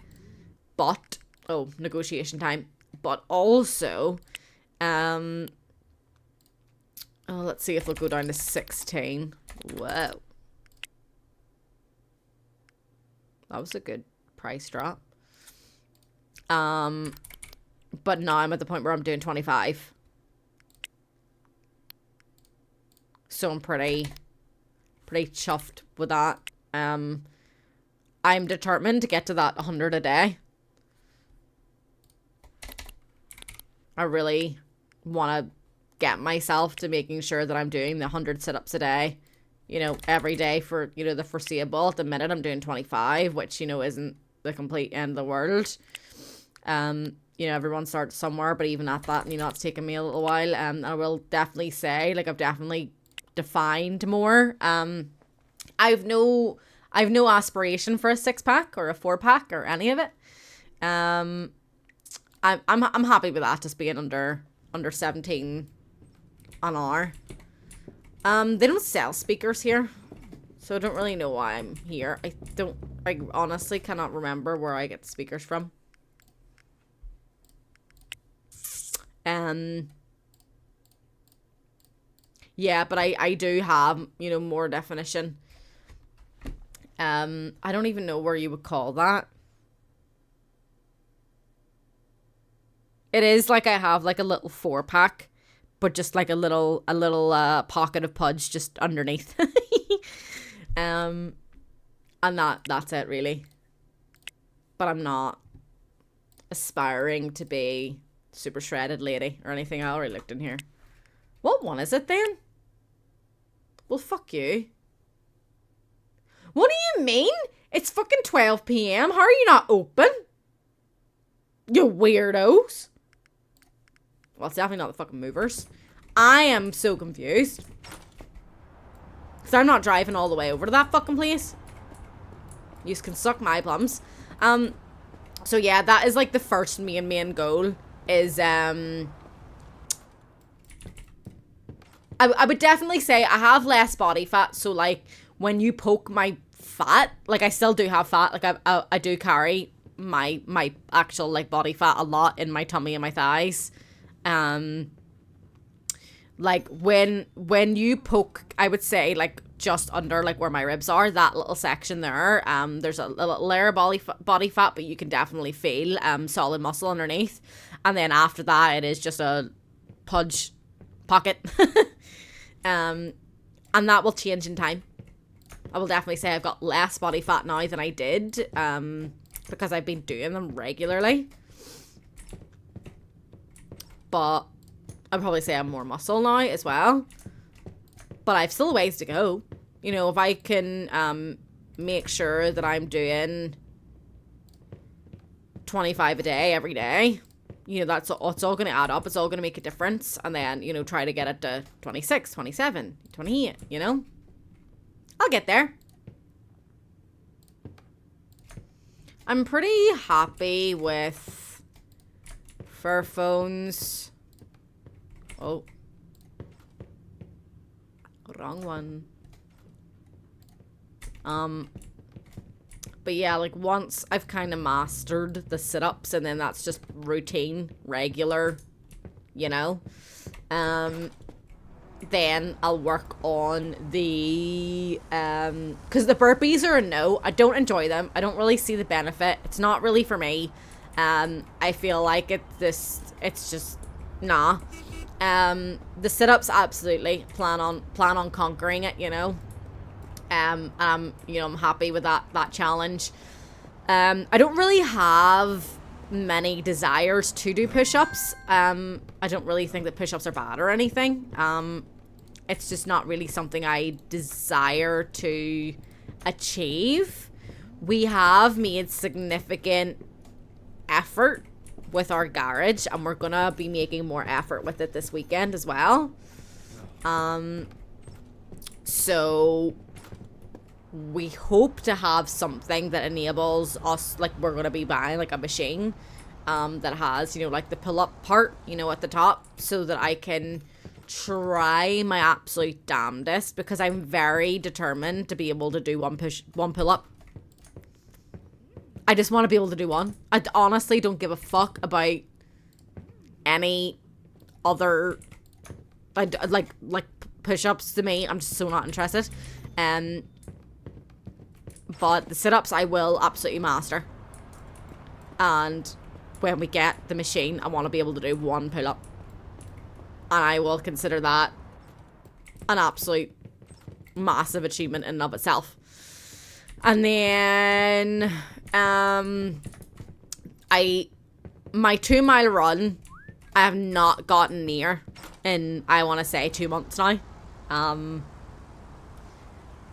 but, negotiation time, but also, let's see if we'll go down to 16. Whoa. That was a good price drop. But now I'm at the point where I'm doing 25. So I'm pretty chuffed with that. I'm determined to get to that 100 a day. I really want to get myself to making sure that I'm doing the 100 sit-ups a day, every day for, the foreseeable. At the minute, I'm doing 25, which, isn't the complete end of the world. Everyone starts somewhere, but even at that, it's taken me a little while. I will definitely say, like, I've definitely defined more. I've no aspiration for a 6-pack or a 4-pack or any of it. I'm happy with that, just being under 17 an hour. They don't sell speakers here, so I don't really know why I'm here. I honestly cannot remember where I get the speakers from. Yeah, but I do have, more definition. I don't even know where you would call that. It is like I have like a little 4-pack, but just like a little pocket of pudge just underneath. And that's it really. But I'm not aspiring to be super shredded lady or anything. I already looked in here. What one is it then? Well, fuck you. What do you mean? It's fucking 12 p.m. How are you not open? You weirdos. Well, it's definitely not the fucking movers. I am so confused. Because I'm not driving all the way over to that fucking place. You can suck my plums. So yeah, that is like the first main goal. Is, I would definitely say I have less body fat. So like, when you poke my fat, like I still do have fat. Like I do carry my actual like body fat a lot in my tummy and my thighs. Like when you poke, I would say like just under like where my ribs are, that little section there, there's a little layer of body fat, but you can definitely feel solid muscle underneath. And then after that, it is just a pudge pocket. And that will change in time. I will definitely say I've got less body fat now than I did, because I've been doing them regularly. But I'd probably say I'm more muscle now as well. But I've still a ways to go. You know, if I can make sure that I'm doing 25 a day every day, you know, it's all going to add up. It's all going to make a difference. And then, you know, try to get it to 26, 27, 28, you know. I'll get there. I'm pretty happy with fur phones. Oh. Wrong one. But yeah, like once I've kind of mastered the sit-ups, and then that's just routine, regular, you know, then I'll work on the, because the burpees are a no. I don't enjoy them. I don't really see the benefit. It's not really for me. I feel like it's just, nah. The sit-ups, absolutely. Plan on conquering it, you know. You know, I'm happy with that challenge. I don't really have many desires to do push-ups. I don't really think that push-ups are bad or anything. It's just not really something I desire to achieve. We have made significant effort with our garage, and we're gonna be making more effort with it this weekend as well. So we hope to have something that enables us, like we're gonna be buying like a machine that has, you know, like the pull-up part, you know, at the top, so that I can try my absolute damnedest, because I'm very determined to be able to do one pull-up. I just want to be able to do one. I honestly don't give a fuck about any other like push-ups. To me, I'm just so not interested. But the sit-ups I will absolutely master. And when we get the machine, I want to be able to do one pull-up. And I will consider that an absolute massive achievement in and of itself. And then my 2 mile run, I have not gotten near in, I want to say, 2 months now.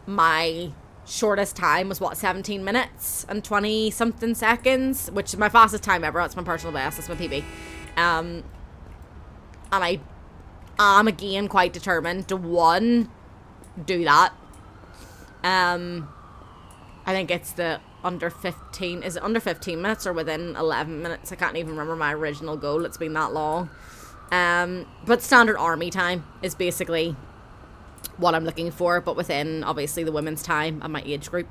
My shortest time was, what, 17 minutes and 20 something seconds, which is my fastest time ever. That's my personal best. That's my PB. And I am again quite determined to, one, do that. I think it's the under 15, is it under 15 minutes or within 11 minutes? I can't even remember my original goal. It's been that long. But standard army time is basically what I'm looking for, but within obviously the women's time and my age group.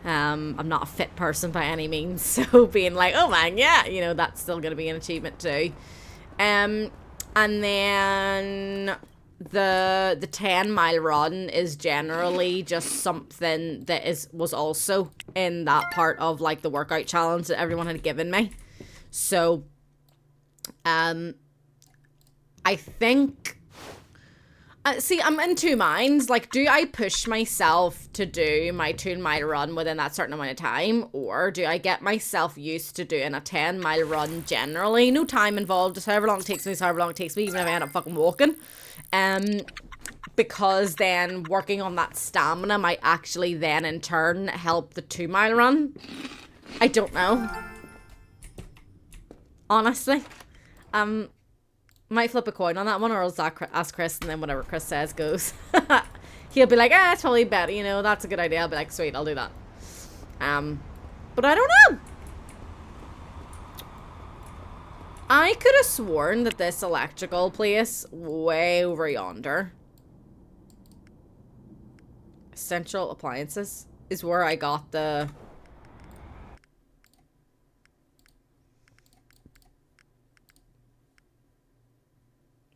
I'm not a fit person by any means, so being like, oh man, yeah, you know, that's still going to be an achievement too. And then the 10 mile run is generally just something that was also in that part of like the workout challenge that everyone had given me. So I think see, I'm in two minds. Like, do I push myself to do my 2 mile run within that certain amount of time, or do I get myself used to doing a 10 mile run generally? No time involved, just however long it takes me, even if I end up fucking walking. Because then working on that stamina might actually then in turn help the 2 mile run. I don't know. Honestly. Might flip a coin on that one, or I'll ask Chris, and then whatever Chris says goes. He'll be like, it's probably better, you know, that's a good idea. I'll be like, sweet, I'll do that. But I don't know. I could have sworn that this electrical place way over yonder, Essential Appliances, is where I got the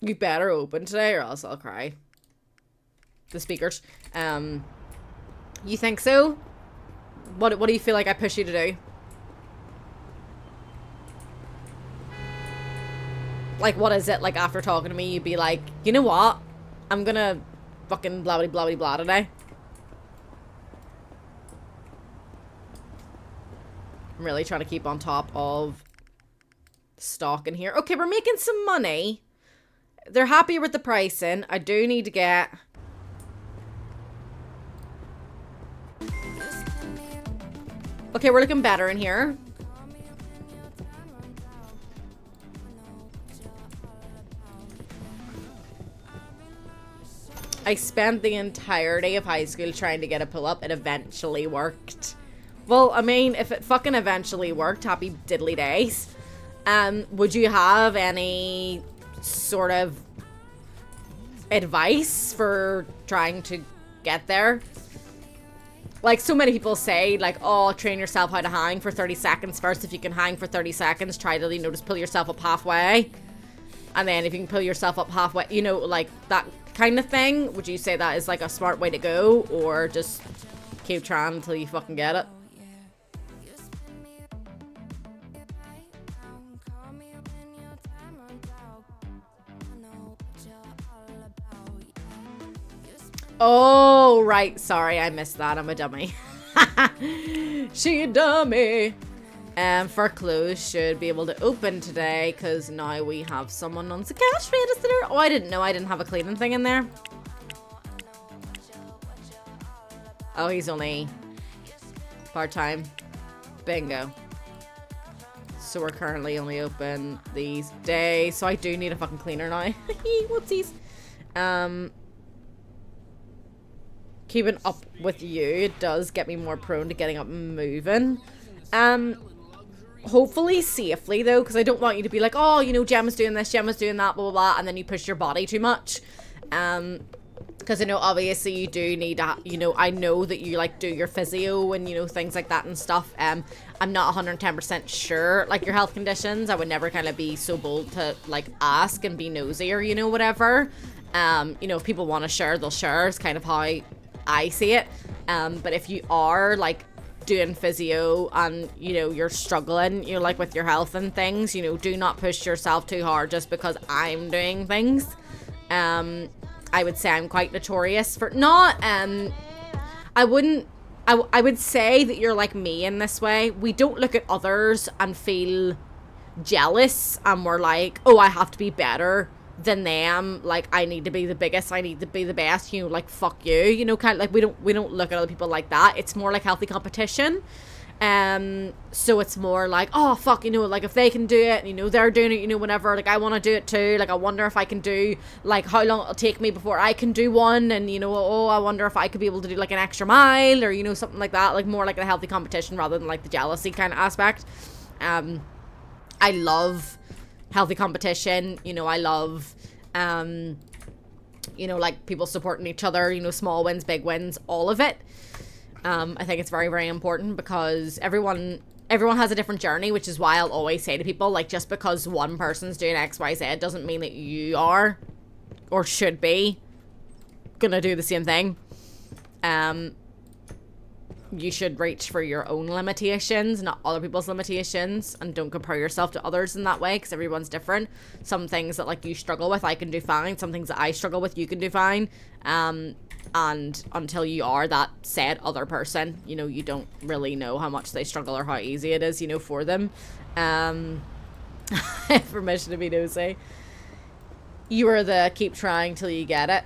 You better open today or else I'll cry. The speakers. You think so? What do you feel like I push you to do? Like, what is it? Like, after talking to me, you'd be like, you know what? I'm gonna fucking blah blah blah blah today. I'm really trying to keep on top of stock in here. Okay, we're making some money. They're happy with the pricing. I do need to get... Okay, we're looking better in here. I spent the entirety of high school trying to get a pull-up. It eventually worked. Well, I mean, if it fucking eventually worked, happy diddly days. Would you have any sort of advice for trying to get there? Like, so many people say, like, oh, train yourself how to hang for 30 seconds first. If you can hang for 30 seconds, try to, you know, just pull yourself up halfway. And then if you can pull yourself up halfway, you know, like, that kind of thing. Would you say that is, like, a smart way to go? Or just keep trying until you fucking get it? Oh, right. Sorry, I missed that. I'm a dummy. She a dummy. For clothes, should be able to open today because now we have someone on the cash register. Oh, I didn't know I didn't have a cleaning thing in there. Oh, he's only part-time. Bingo. So we're currently only open these days. So I do need a fucking cleaner now. Whoopsies. Keeping up with you, it does get me more prone to getting up and moving. Hopefully safely though, because I don't want you to be like, oh, you know, Gemma's doing this, Gemma's doing that, blah blah blah, and then you push your body too much. Because I know obviously you do need to, you know, I know that you like do your physio and, you know, things like that and stuff. I'm not 110% sure, like, your health conditions. I would never kind of be so bold to, like, ask and be nosy or, you know, whatever. You know, if people want to share, they'll share. It's kind of how I see it. But if you are, like, doing physio and, you know, you're struggling, you know, like, with your health and things, you know, do not push yourself too hard just because I'm doing things. I would say I'm quite notorious for not, I would say that you're like me in this way. We don't look at others and feel jealous and we're like, oh, I have to be better than them, like, I need to be the biggest, I need to be the best, you know, like, fuck you, you know, kind of like, we don't look at other people like that. It's more like healthy competition. So it's more like, oh fuck, you know, like, if they can do it, you know, they're doing it, you know, whenever, like, I want to do it too, like, I wonder if I can do, like, how long it'll take me before I can do one, and, you know, oh, I wonder if I could be able to do, like, an extra mile, or, you know, something like that, like, more like a healthy competition rather than, like, the jealousy kind of aspect. I love healthy competition, you know, I love, you know, like, people supporting each other, you know, small wins, big wins, all of it. I think it's very, very important because everyone has a different journey, which is why I'll always say to people, like, just because one person's doing XYZ doesn't mean that you are, or should be, gonna do the same thing. You should reach for your own limitations, not other people's limitations, and don't compare yourself to others in that way, because everyone's different. Some things that, like, you struggle with, I can do fine. Some things that I struggle with, you can do fine. And until you are that said other person, you know, you don't really know how much they struggle or how easy it is, you know, for them. Permission to be nosy. You are the keep trying till you get it.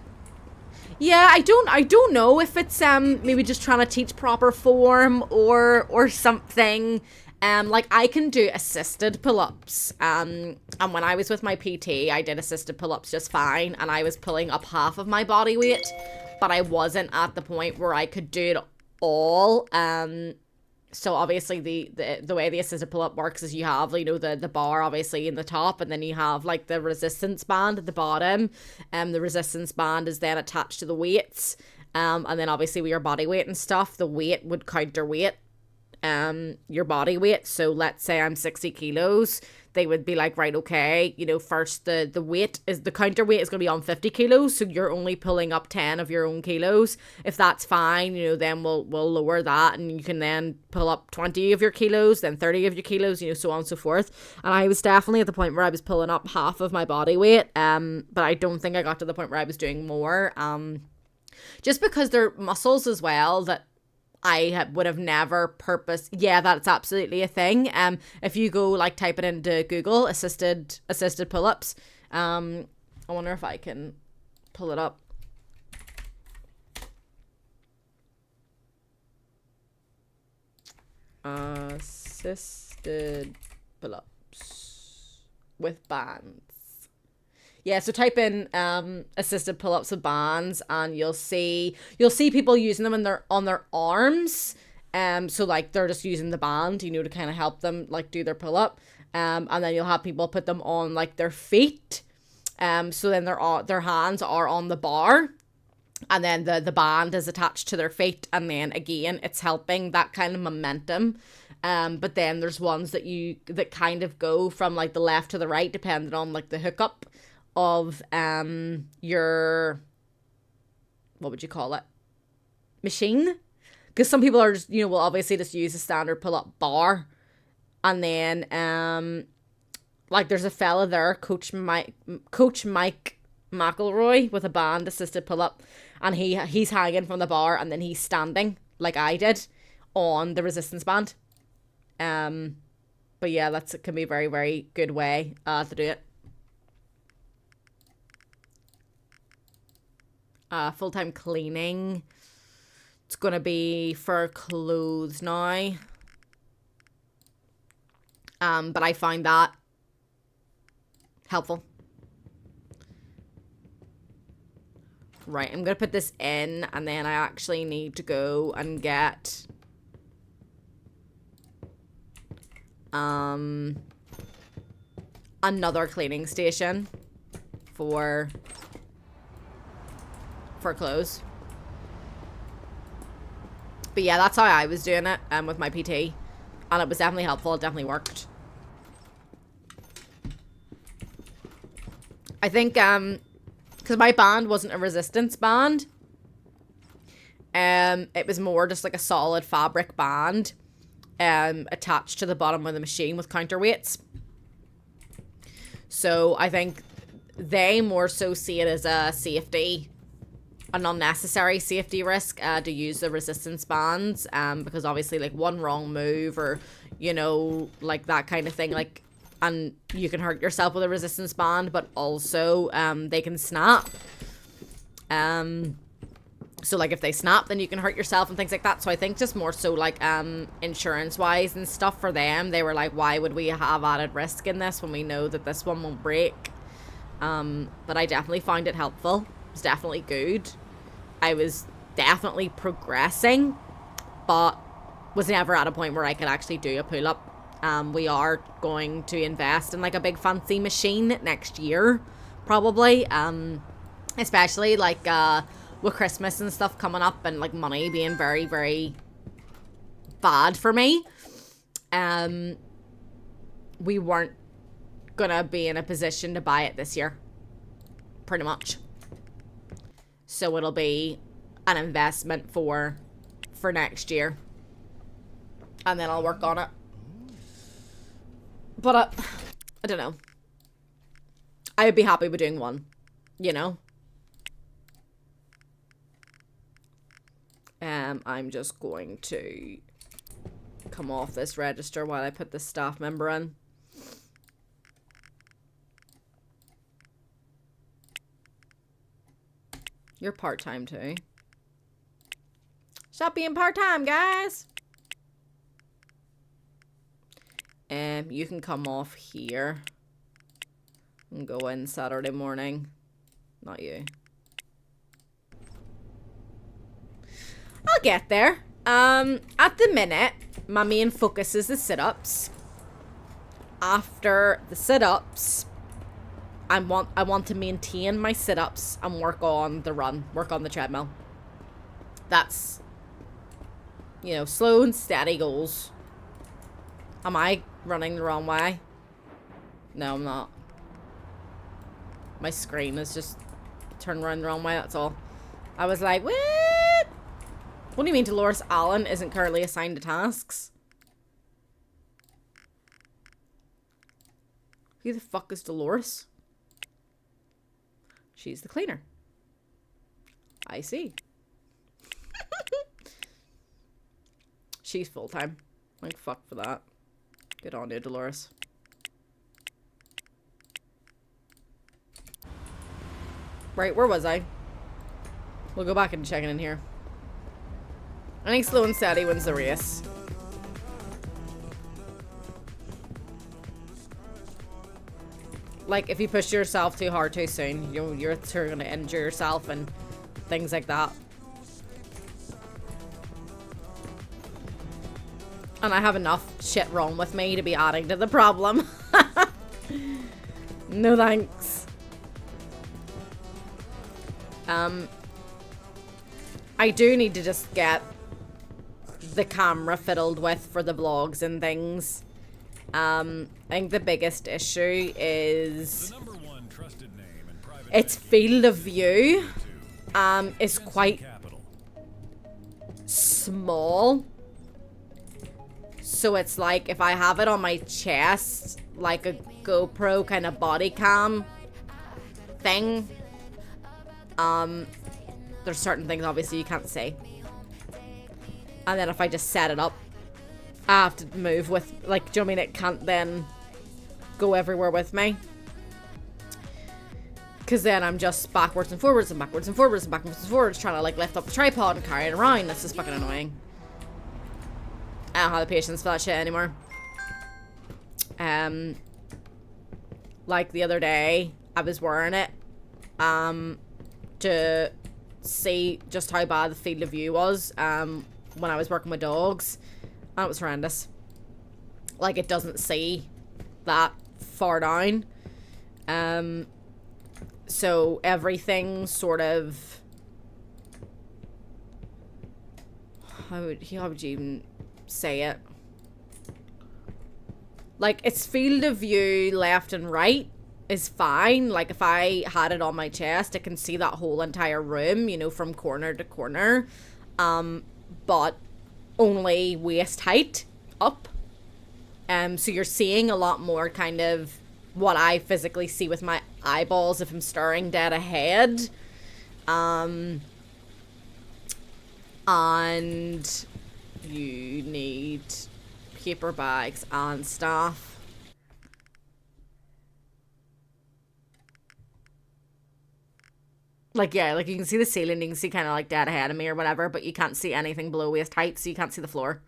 Yeah, I don't know if it's maybe just trying to teach proper form or something. Like, I can do assisted pull-ups. And when I was with my PT, I did assisted pull-ups just fine, and I was pulling up half of my body weight, but I wasn't at the point where I could do it all. So obviously the way the assisted pull-up works is you have, you know, the bar obviously in the top, and then you have, like, the resistance band at the bottom. The resistance band is then attached to the weights. And then obviously with your body weight and stuff, the weight would counterweight your body weight. So let's say I'm 60 kilos, they would be like, right, okay, you know, first the weight is, the counterweight is going to be on 50 kilos, so you're only pulling up 10 of your own kilos. If that's fine, you know, then we'll lower that, and you can then pull up 20 of your kilos, then 30 of your kilos, you know, so on and so forth. And I was definitely at the point where I was pulling up half of my body weight, but I don't think I got to the point where I was doing more, just because they're muscles as well that I would have never purposed. Yeah, that's absolutely a thing. If you go like type it into Google, assisted pull-ups. I wonder if I can pull it up. Assisted pull-ups with bands. Yeah, so type in assisted pull-ups with bands, and you'll see people using them on their arms. So like they're just using the band, you know, to kind of help them like do their pull-up. And then you'll have people put them on like their feet. So then their hands are on the bar, and then the band is attached to their feet, and then again it's helping that kind of momentum. But then there's ones that kind of go from like the left to the right, depending on like the hookup of your, what would you call it, machine, because some people are just, you know, will obviously just use a standard pull-up bar. And then like there's a fella there, Coach Mike McElroy, with a band assisted pull-up, and he's hanging from the bar, and then he's standing like I did on the resistance band. But yeah, it can be a very, very good way to do it. Full-time cleaning, it's gonna be for clothes now, but I find that helpful. Right, I'm gonna put this in, and then I actually need to go and get another cleaning station for clothes. But yeah, that's how I was doing it with my PT, and it was definitely helpful. It definitely worked. I think because my band wasn't a resistance band, it was more just like a solid fabric band attached to the bottom of the machine with counterweights. So I think they more so see it as an unnecessary safety risk to use the resistance bands, because obviously like one wrong move, or you know, like that kind of thing, like, and you can hurt yourself with a resistance band, but also they can snap. So like if they snap, then you can hurt yourself and things like that. So I think just more so like insurance wise and stuff for them, they were like, why would we have added risk in this when we know that this one won't break? But I definitely found it helpful. It was definitely good. I was definitely progressing, but was never at a point where I could actually do a pull-up. We are going to invest in like a big fancy machine next year, probably. Especially like with Christmas and stuff coming up, and like money being very, very bad for me. We weren't gonna be in a position to buy it this year, pretty much. So it'll be an investment for next year, and then I'll work on it. But I don't know. I would be happy with doing one, you know. I'm just going to come off this register while I put this staff member in. You're part-time too. Stop being part-time, guys. You can come off here and go in Saturday morning. Not you. I'll get there. At the minute, my main focus is the sit-ups. After the sit-ups, I want to maintain my sit-ups and work on the run, work on the treadmill. That's You know, slow and steady goals. Am I running the wrong way? No, I'm not. My screen is just turned around the wrong way, that's all. I was like, what? What do you mean Dolores Allen isn't currently assigned to tasks? Who the fuck is Dolores? She's the cleaner. I see. She's full-time. Like, fuck for that. Good on you, Dolores. Right, where was I? We'll go back and check it in here. I think slow and steady wins the race. Like, if you push yourself too hard too soon, you're going to injure yourself and things like that. And I have enough shit wrong with me to be adding to the problem. No thanks. I do need to just get the camera fiddled with for the vlogs and things. I think the biggest issue is its field of view is quite small. So it's like if I have it on my chest, like a GoPro kind of body cam thing, there's certain things obviously you can't see. And then if I just set it up, I have to move with, like, do you know what I mean? It can't then go everywhere with me. Because then I'm just backwards and forwards and backwards and forwards and backwards and forwards trying to, like, lift up the tripod and carry it around. That's just fucking annoying. I don't have the patience for that shit anymore. Like the other day, I was wearing it to see just how bad the field of view was when I was working with dogs. And it was horrendous. Like, it doesn't see that far down. So everything sort of... How would you even say it? Like, its field of view left and right is fine. Like, if I had it on my chest, I can see that whole entire room, you know, from corner to corner. But only waist height up. So you're seeing a lot more kind of what I physically see with my eyeballs if I'm staring dead ahead. And you need paper bags and stuff. Like, yeah, like you can see the ceiling, you can see kind of like dead ahead of me or whatever, but you can't see anything below waist height, so you can't see the floor.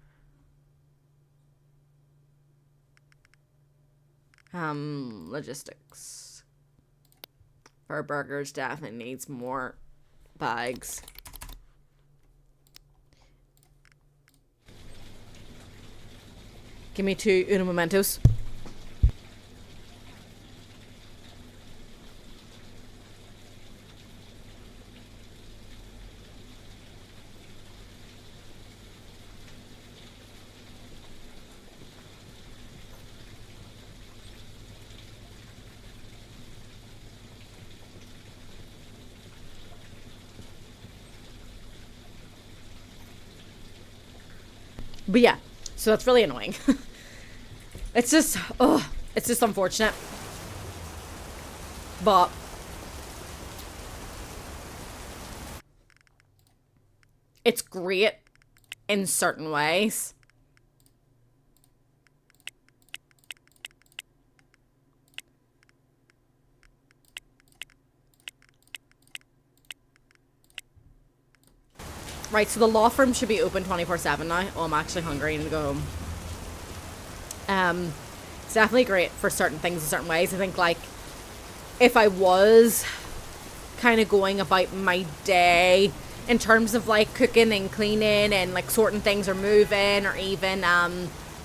Logistics. For burgers definitely needs more bags. Give me 2 Uno Momentos. But yeah, so that's really annoying. It's just, it's just unfortunate. But it's great in certain ways. Right, so the law firm should be open 24/7 now. Oh, I'm actually hungry and to go home. It's definitely great for certain things in certain ways. I think, like, if I was kind of going about my day in terms of, like, cooking and cleaning and, like, sorting things or moving or even,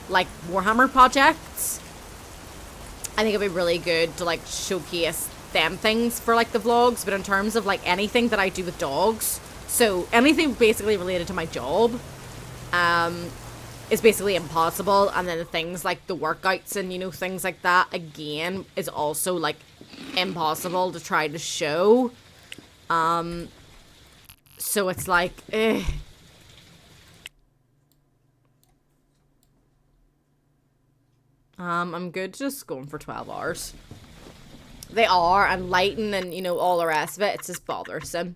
like, Warhammer projects, I think it'd be really good to, like, showcase them things for, like, the vlogs. But in terms of, like, anything that I do with dogs... So, anything basically related to my job, is basically impossible. And then things like the workouts and, you know, things like that, again, is also, like, impossible to try to show. So it's like, I'm good just going for 12 hours. They are, and lighting and, you know, all the rest of it, it's just bothersome.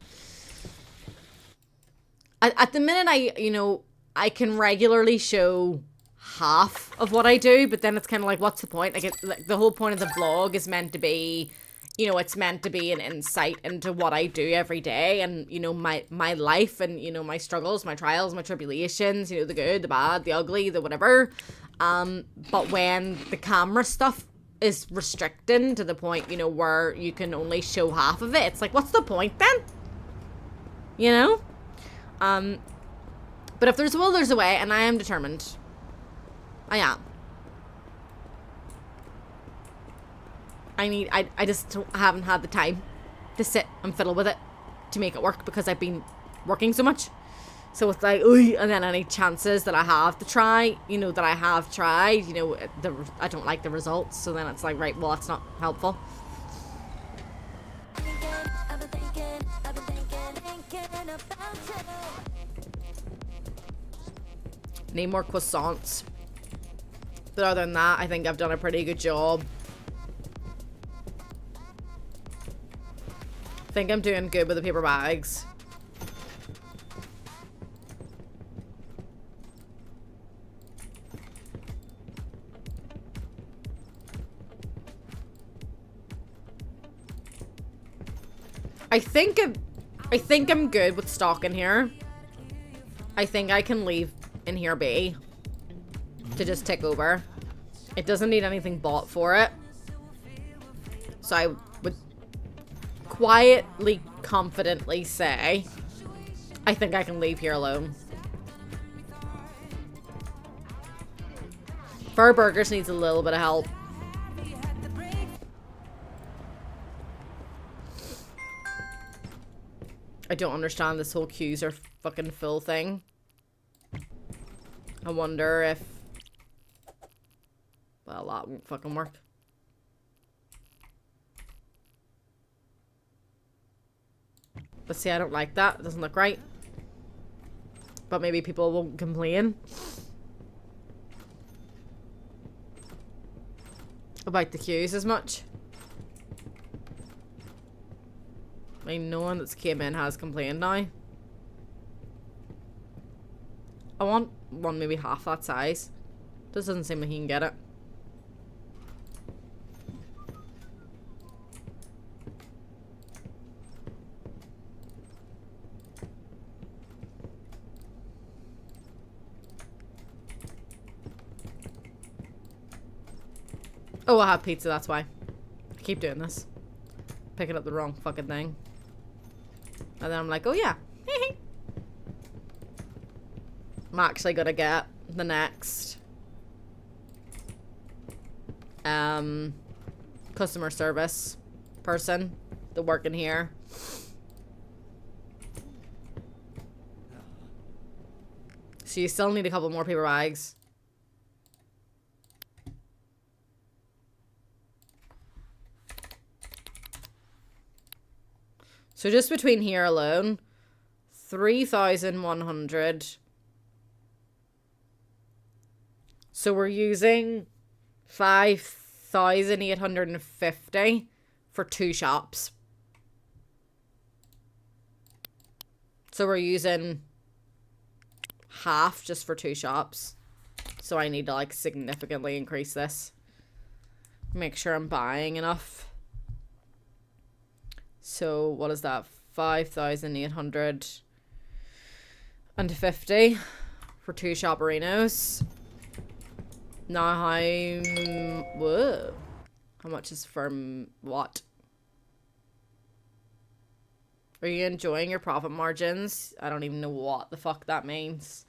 At the minute, you know, I can regularly show half of what I do, but then it's kind of like, what's the point? Like, the whole point of the vlog is meant to be, you know, it's meant to be an insight into what I do every day and, you know, my life and, you know, my struggles, my trials, my tribulations, you know, the good, the bad, the ugly, the whatever. But when the camera stuff is restricting to the point, you know, where you can only show half of it, it's like, what's the point then? You know? But if there's a will, there's a way, and I am determined. I am. I just haven't had the time to sit and fiddle with it to make it work because I've been working so much. So it's like, ooh, and then any chances that I have to try, you know, that I have tried, you know, I don't like the results. So then it's like, right, well, that's not helpful. Need more croissants. But other than that, I think I've done a pretty good job. I think I'm doing good with the paper bags. I think I'm good with stock in here. I think I can leave in here be to just tick over. It doesn't need anything bought for it. So I would quietly, confidently say I think I can leave here alone. Fur Burgers needs a little bit of help. I don't understand this whole queues are fucking full thing. I wonder if... Well, that won't fucking work. But see, I don't like that. It doesn't look right. But maybe people won't complain about the queues as much. I mean, no one that's came in has complained now. I want one maybe half that size. This doesn't seem like he can get it. Oh, I have pizza, that's why. I keep doing this. Picking up the wrong fucking thing. And then I'm like, oh yeah. I'm actually gonna get the next customer service person to work in here. So you still need a couple more paper bags. So just between here alone, 3,100. So we're using 5,850 for 2 shops. So we're using half just for 2 shops. So I need to like significantly increase this. Make sure I'm buying enough. So what is that? 5,850 for 2 shopperinos. Now whoa. How much is from what? Are you enjoying your profit margins? I don't even know what the fuck that means.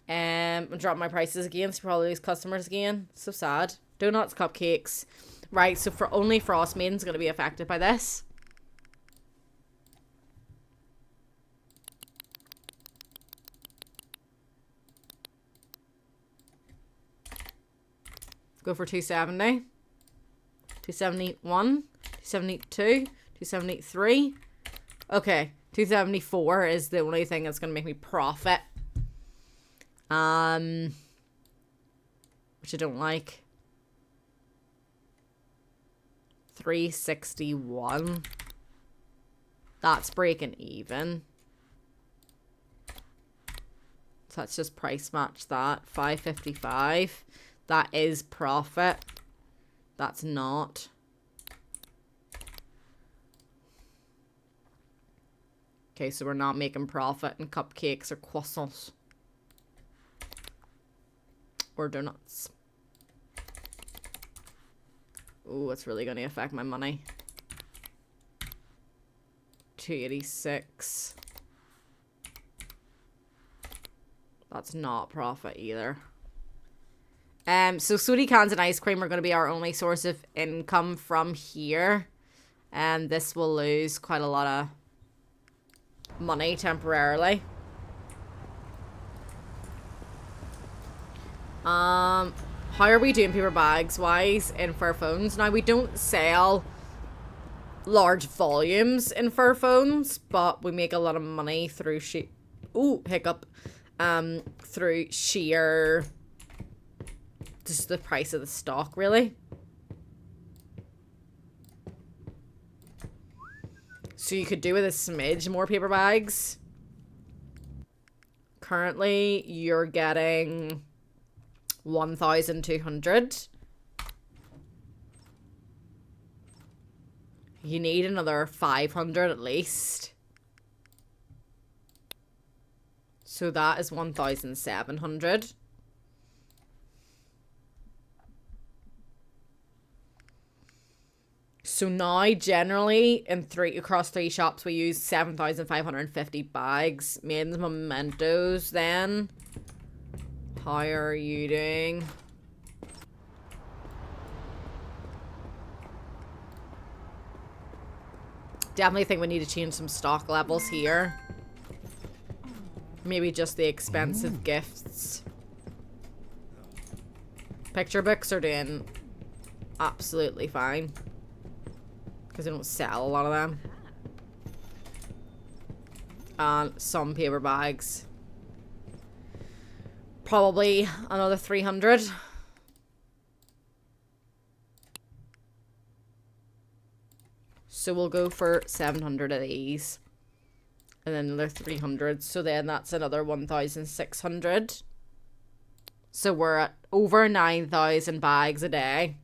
I'm dropping my prices again, so probably lose customers again. So sad. Donuts, cupcakes. Right, so for only Frost Maiden's gonna be affected by this. Go for 270. 271. 272. 273. Okay. 274 is the only thing that's going to make me profit. Which I don't like. 361. That's breaking even. So let's just price match that. 555. That is profit. That's not. Okay, so we're not making profit in cupcakes or croissants. Or donuts. Oh, it's really going to affect my money. 286. That's not profit either. So sweetie cans and ice cream are going to be our only source of income from here. And this will lose quite a lot of money temporarily. How are we doing paper bags wise in fur phones? Now we don't sell large volumes in fur phones, but we make a lot of money through through sheer just the price of the stock, really. So you could do with a smidge more paper bags. Currently, you're getting 1,200. You need another 500 at least. So that is 1,700. So now, generally, across three shops, we use 7,550 bags. Maidens mementos, then. How are you doing? Definitely think we need to change some stock levels here. Maybe just the expensive gifts. Picture books are doing absolutely fine. Because they don't sell a lot of them. And some paper bags. Probably another 300. So we'll go for 700 of these. And then another 300. So then that's another 1,600. So we're at over 9,000 bags a day.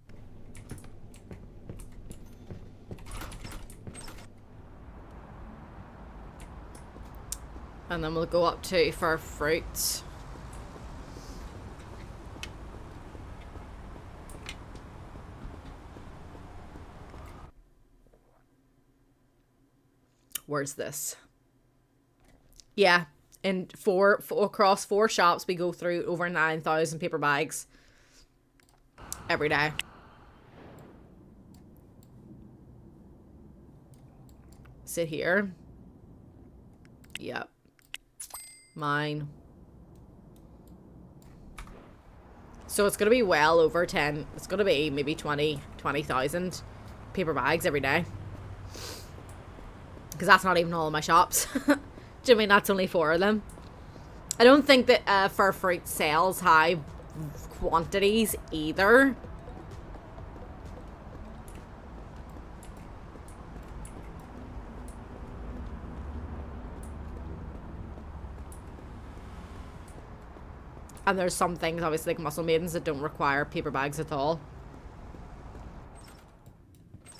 And then we'll go up to for fruits. Where's this? Yeah, and across four shops, we go through over 9,000 paper bags every day. Sit here. Yep. Mine. So it's going to be well over 10. It's going to be maybe 20,000 paper bags every day. Because that's not even all of my shops. Do you mean that's only 4 of them? I don't think that fur fruit sells high quantities either. And there's some things, obviously, like muscle maidens that don't require paper bags at all.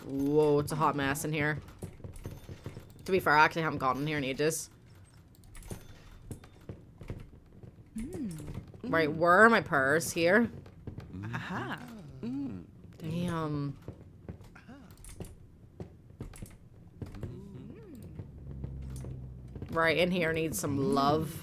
Whoa, it's a hot mess in here. To be fair, I actually haven't gone in here in ages. Right, where are my purrs? Here? Aha. Damn. Right, in here needs some love.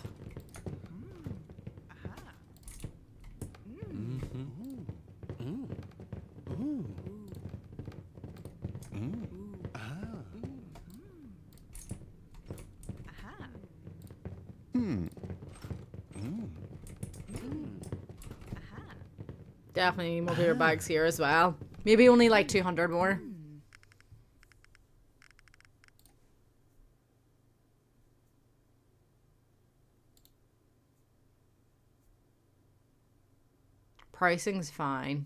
Definitely need more paper bags here as well. Maybe only like 200 more. Pricing's fine.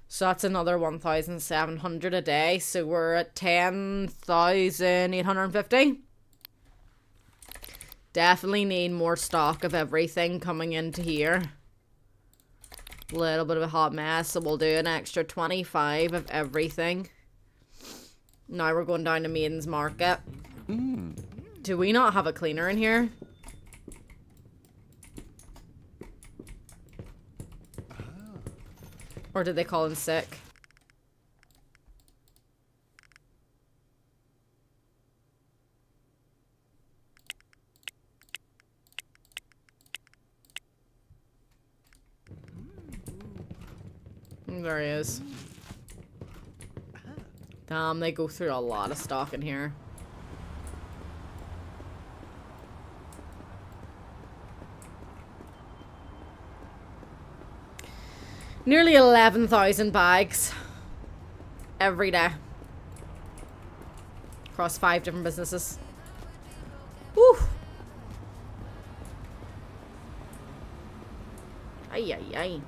So that's another 1,700 a day. So we're at 10,850. Definitely need more stock of everything coming into here. Little bit of a hot mess. So we'll do an extra 25 of everything. Now we're going down to Maiden's Market. Do we not have a cleaner in here? Or did they call in sick? There he is. Damn, they go through a lot of stock in here. Nearly 11,000 bags every day across 5 different businesses. Woo! Ay, ay, ay.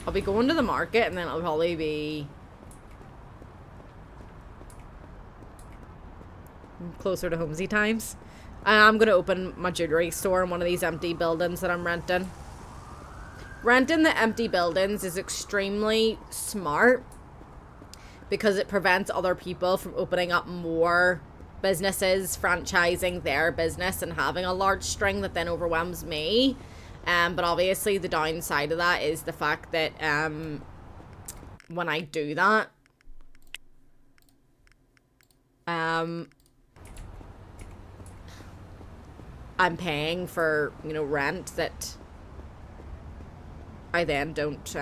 I'll be going to the market and then I'll probably be closer to Homesy times. I'm going to open my jewelry store in one of these empty buildings that I'm renting. Renting the empty buildings is extremely smart because it prevents other people from opening up more businesses, franchising their business and having a large string that then overwhelms me. But obviously the downside of that is the fact that when I do that, I'm paying for, you know, rent that I then don't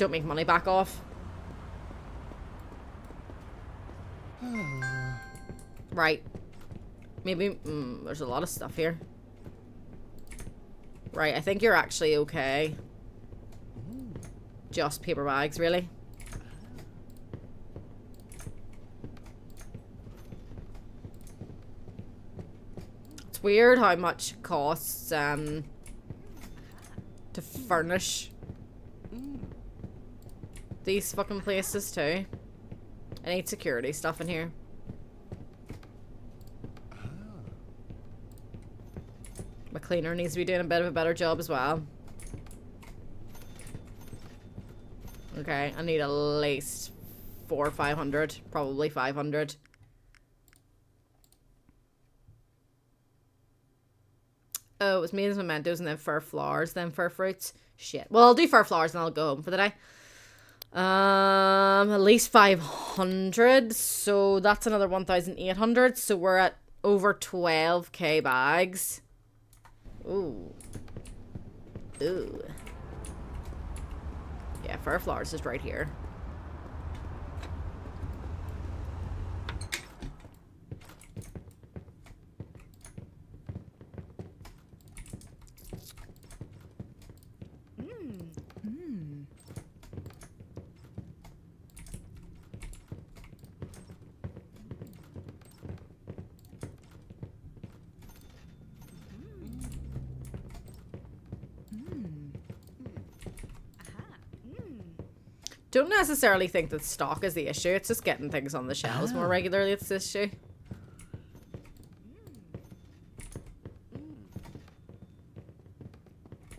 make money back off. Right. Maybe there's a lot of stuff here. Right, I think you're actually okay. Just paper bags, really. It's weird how much it costs to furnish these fucking places too. I need security stuff in here. My cleaner needs to be doing a bit of a better job as well. Okay, I need at least 400 or 500. Probably 500. Oh, it was Maiden's Mementos and then fur flowers, then fur fruits. Shit. Well, I'll do fur flowers and I'll go home for the day. At least 500. So that's another 1,800. So we're at over 12k bags. Ooh. Ooh. Yeah, fur flowers is right here. Don't necessarily think that stock is the issue. It's just getting things on the shelves more regularly. It's the issue.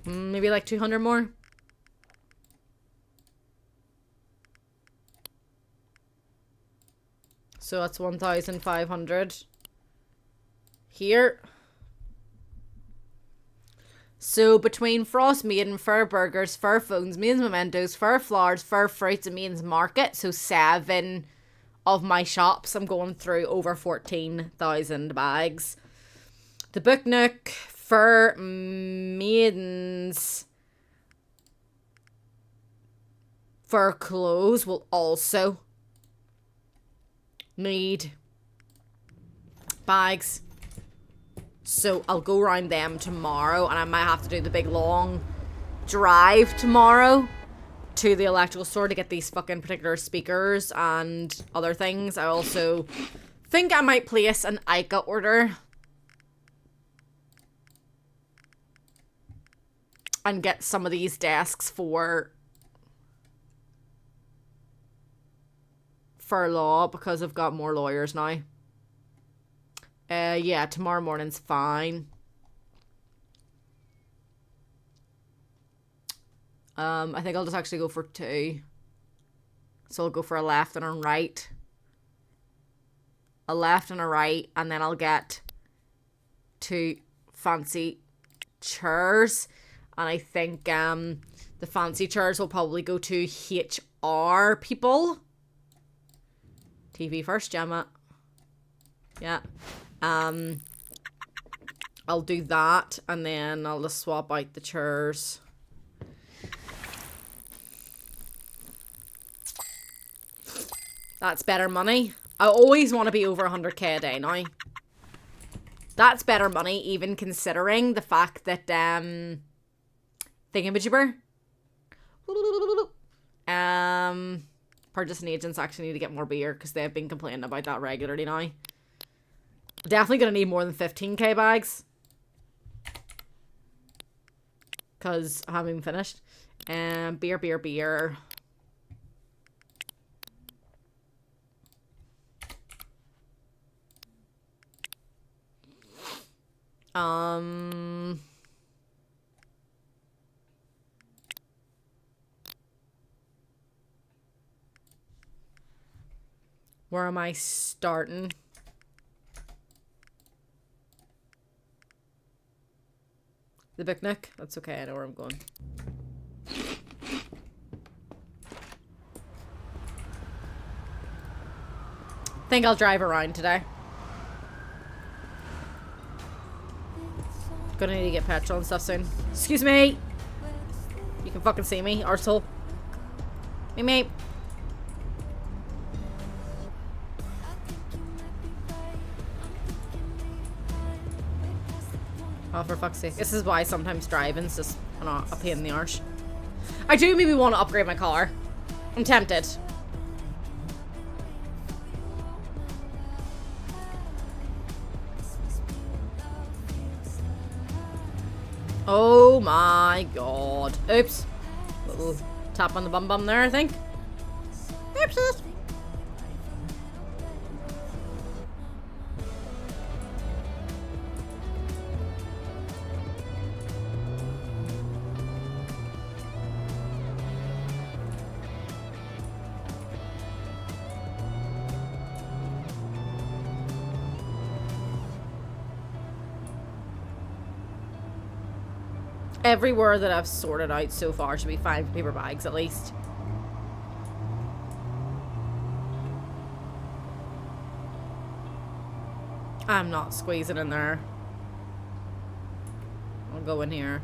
Maybe like 200 more. So that's 1,500 here. So between Frost Maiden, Fur Burgers, Fur Phones, Maiden's Mementos, Fur Flowers, Fur Fruits and Maiden's Market, so 7 of my shops, I'm going through over 14,000 bags. The Book Nook, Fur Maidens, fur clothes will also need bags. So I'll go around them tomorrow, and I might have to do the big long drive tomorrow to the electrical store to get these fucking particular speakers and other things. I also think I might place an ICA order and get some of these desks for law, because I've got more lawyers now. Yeah, tomorrow morning's fine. I think I'll just actually go for 2. So I'll go for a left and a right. A left and a right, and then I'll get 2 fancy chairs. And I think the fancy chairs will probably go to HR people. TV first, Gemma. Yeah. I'll do that, and then I'll just swap out the chairs. That's better money. I always want to be over 100k a day now. That's better money, even considering the fact that thingamajigger. Purchasing agents actually need to get more beer, because they've been complaining about that regularly now. Definitely gonna need more than 15k bags, because I haven't even finished. Beer. Where am I starting? The picnic? That's okay, I know where I'm going. Think I'll drive around today. Gonna need to get petrol and stuff soon. Excuse me! You can fucking see me, arsehole. Me. Oh, for fuck's sake. This is why sometimes driving's just a pain in the arse. I do maybe want to upgrade my car. I'm tempted. Oh my god. Oops. Little tap on the bum there, I think. Oopsies. Everywhere that I've sorted out so far should be fine for paper bags, at least. I'm not squeezing in there. I'll go in here.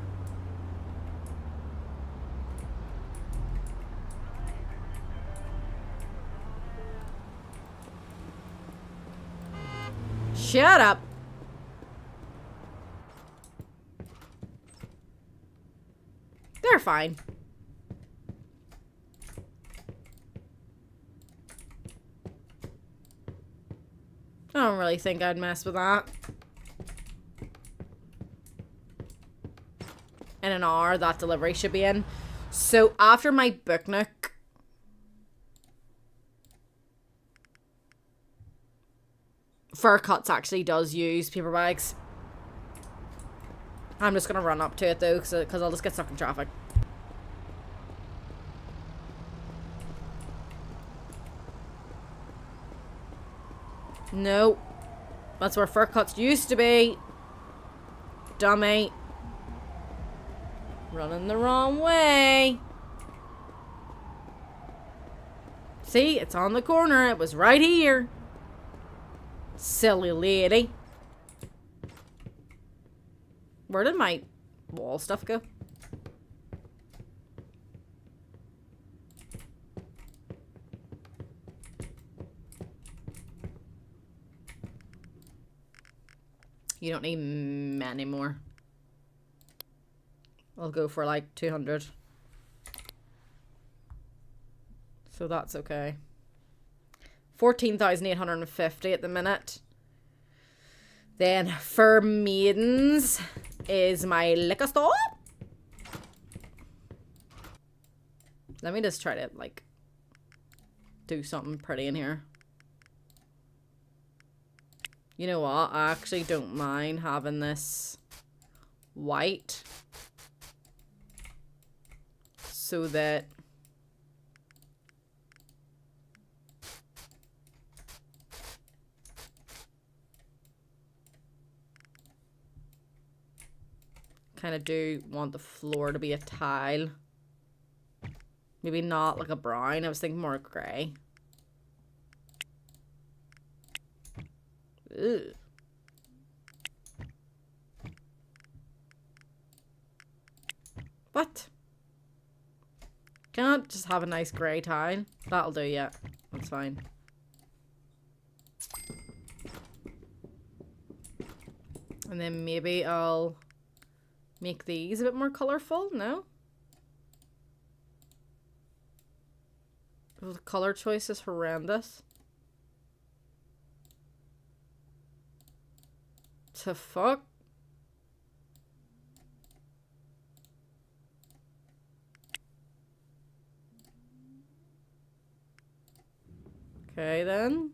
Shut up. They're fine. I don't really think I'd mess with that. In an hour, that delivery should be in. So after my picnic, Fur Cuts actually does use paper bags. I'm just gonna run up to it though, because I'll just get stuck in traffic. No. That's where Fur Cuts used to be. Dummy. Running the wrong way. See, it's on the corner. It was right here. Silly lady. Where did my wall stuff go? You don't need many more. I'll go for like 200. So that's okay. 14,850 at the minute. Then for maidens is my liquor store. Let me just try to like do something pretty in here. You know what? I actually don't mind having this white so that kind of do want the floor to be a tile. Maybe not like a brown. I was thinking more grey. Ugh. What? Can't just have a nice grey tile. That'll do, yeah. That's fine. And then maybe I'll make these a bit more colourful. No? Oh, the colour choice is horrendous. To fuck? Okay then.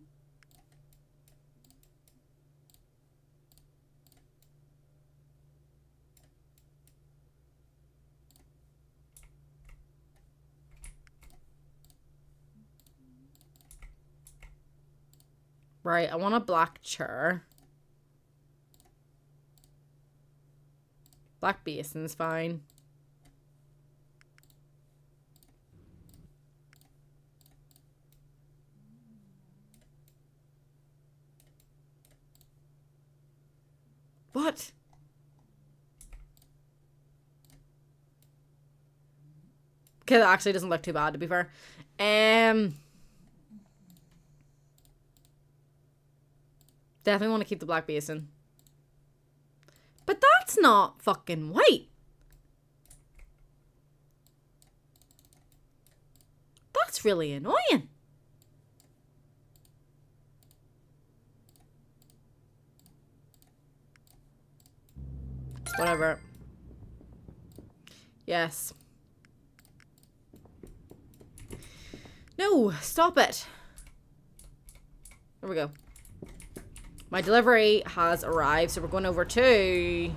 Right, I want a black chair. Black basin's fine. What? Okay, that actually doesn't look too bad, to be fair. Definitely want to keep the black basin. But that's not fucking white. That's really annoying. Whatever. Yes. No, stop it. There we go. My delivery has arrived, so we're going over to...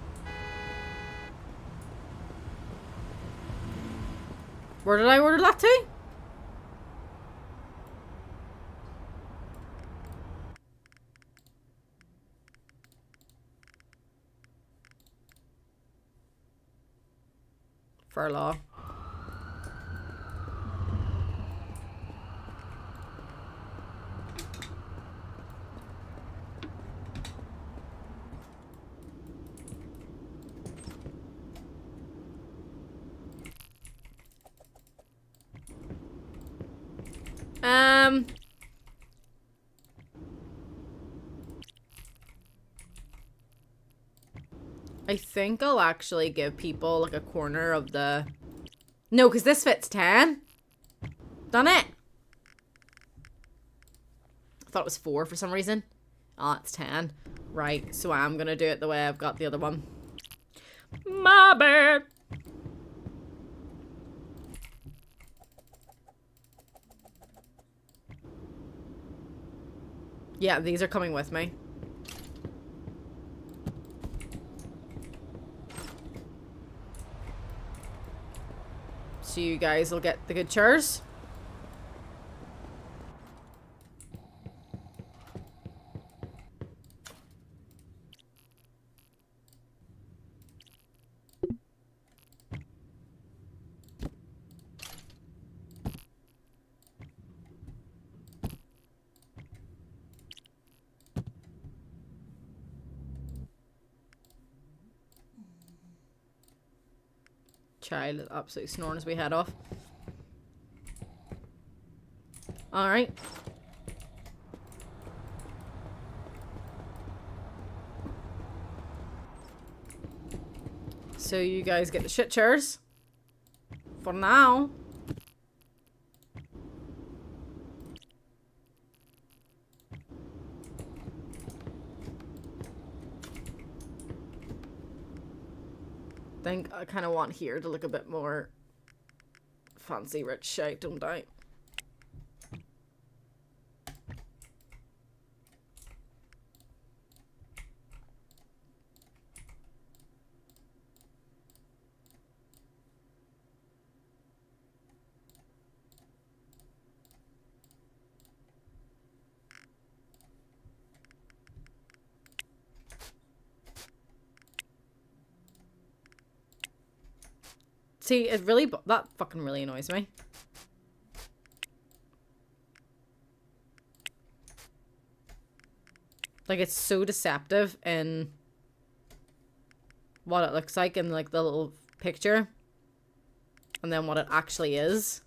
Where did I order that to? Furlaw. I think I'll actually give people like a corner of the... No, because this fits 10. Done it. I thought it was 4 for some reason. Oh, it's 10. Right, so I'm going to do it the way I've got the other one. My bad. Yeah, these are coming with me. So you guys will get the good chairs. Child is absolutely snoring as we head off. Alright. So you guys get the shit chairs. For now. I think I kind of want here to look a bit more fancy rich shite, don't I? See, it really, that fucking really annoys me. Like, it's so deceptive in what it looks like in, like, the little picture. And then what it actually is.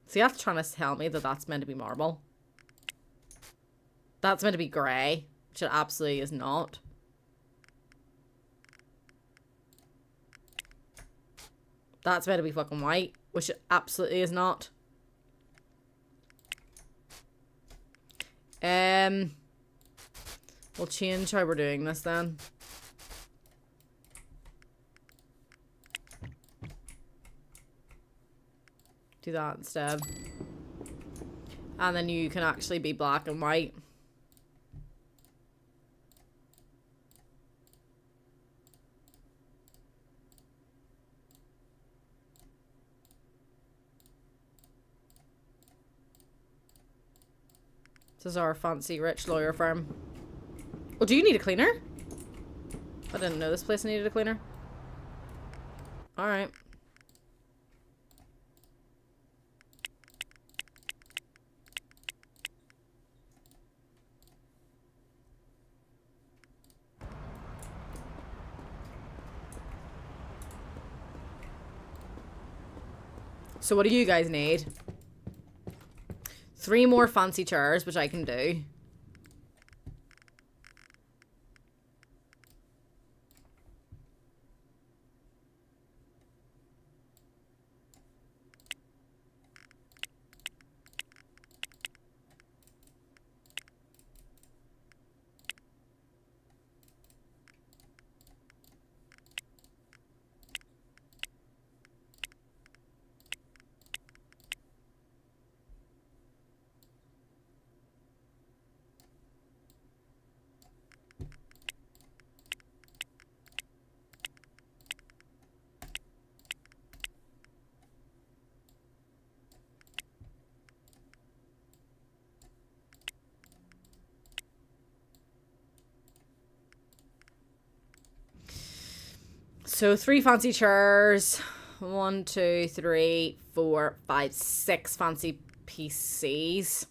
See, that's trying to tell me that that's meant to be marble. That's meant to be grey, which it absolutely is not. That's meant to be fucking white, which it absolutely is not. We'll change how we're doing this then. Do that instead. And then you can actually be black and white. This is our fancy rich lawyer firm. Oh, do you need a cleaner? I didn't know this place needed a cleaner. Alright. So what do you guys need? 3 more fancy chairs, which I can do. So 3 fancy chairs. 1, 2, 3, 4, 5, 6 fancy PCs.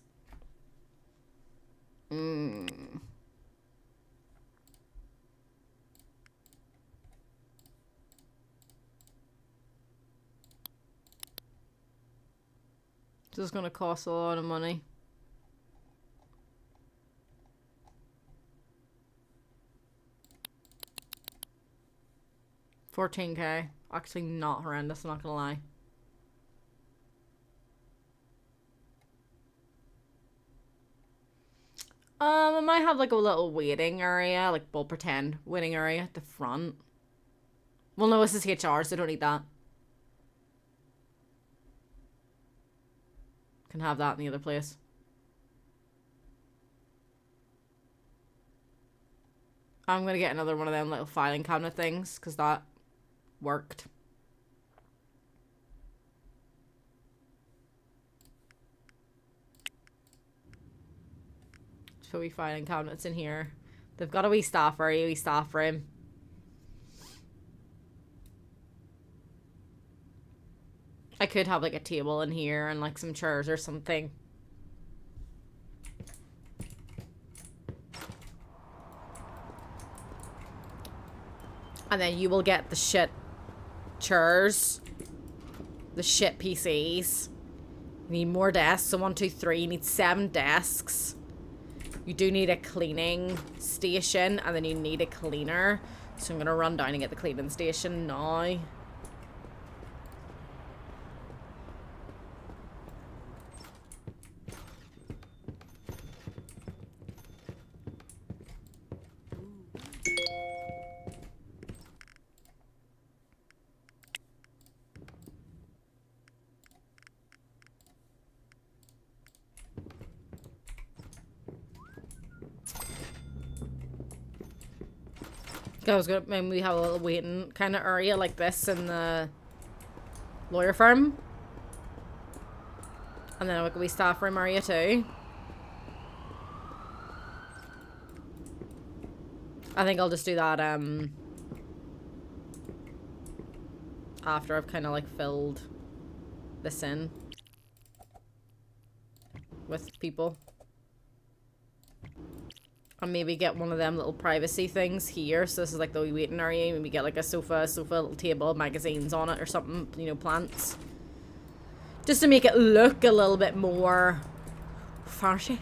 This is gonna cost a lot of money. $14K. Actually not horrendous, I'm not gonna lie. I might have like a little waiting area, like we'll pretend waiting area at the front. Well, no, this is HR, so I don't need that. Can have that in the other place. I'm gonna get another one of them little filing cabinet things, because that worked. So we filing cabinets in here. They've got a wee staff area, wee staff room. I could have like a table in here and like some chairs or something. And then you will get the shit chairs. The shit PCs. You need more desks. So 1, 2, 3. You need 7 desks. You do need a cleaning station. And then you need a cleaner. So I'm gonna run down and get the cleaning station now. I was gonna maybe have a little waiting kind of area like this in the lawyer firm. And then a wee staff room area too. I think I'll just do that after I've kind of like filled this in with people. And maybe get one of them little privacy things here. So this is like the wee waiting area. Maybe get like a sofa, little table, magazines on it or something, you know, plants. Just to make it look a little bit more fancy.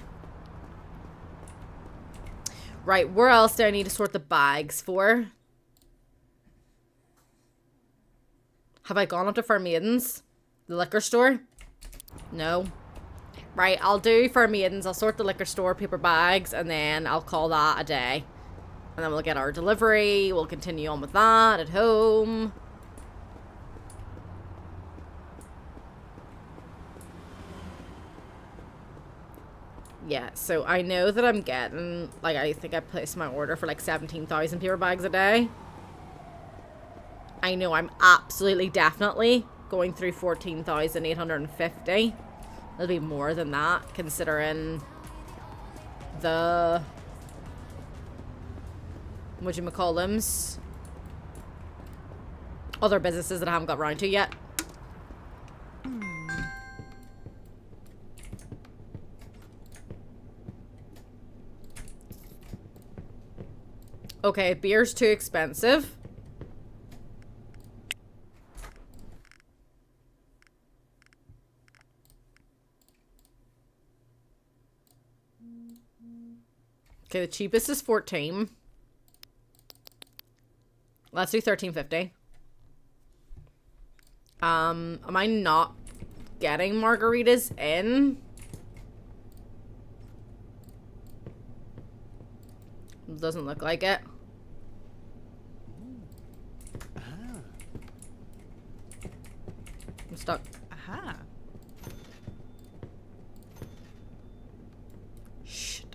Right, where else do I need to sort the bags for? Have I gone up to Farmaiden's? The liquor store? No. Right, I'll do Farmaiden's. I'll sort the liquor store paper bags and then I'll call that a day. And then we'll get our delivery. We'll continue on with that at home. Yeah, so I know that I'm getting, like, I think I placed my order for like 17,000 paper bags a day. I know I'm absolutely definitely going through 14,850. It'll be more than that, considering the whatchamacallums, other businesses that I haven't got around to yet. Okay, beer's too expensive. Okay, the cheapest is 14. Let's do 13.50. Am I not getting margaritas in? Doesn't look like it. I'm stuck. Aha. Shit.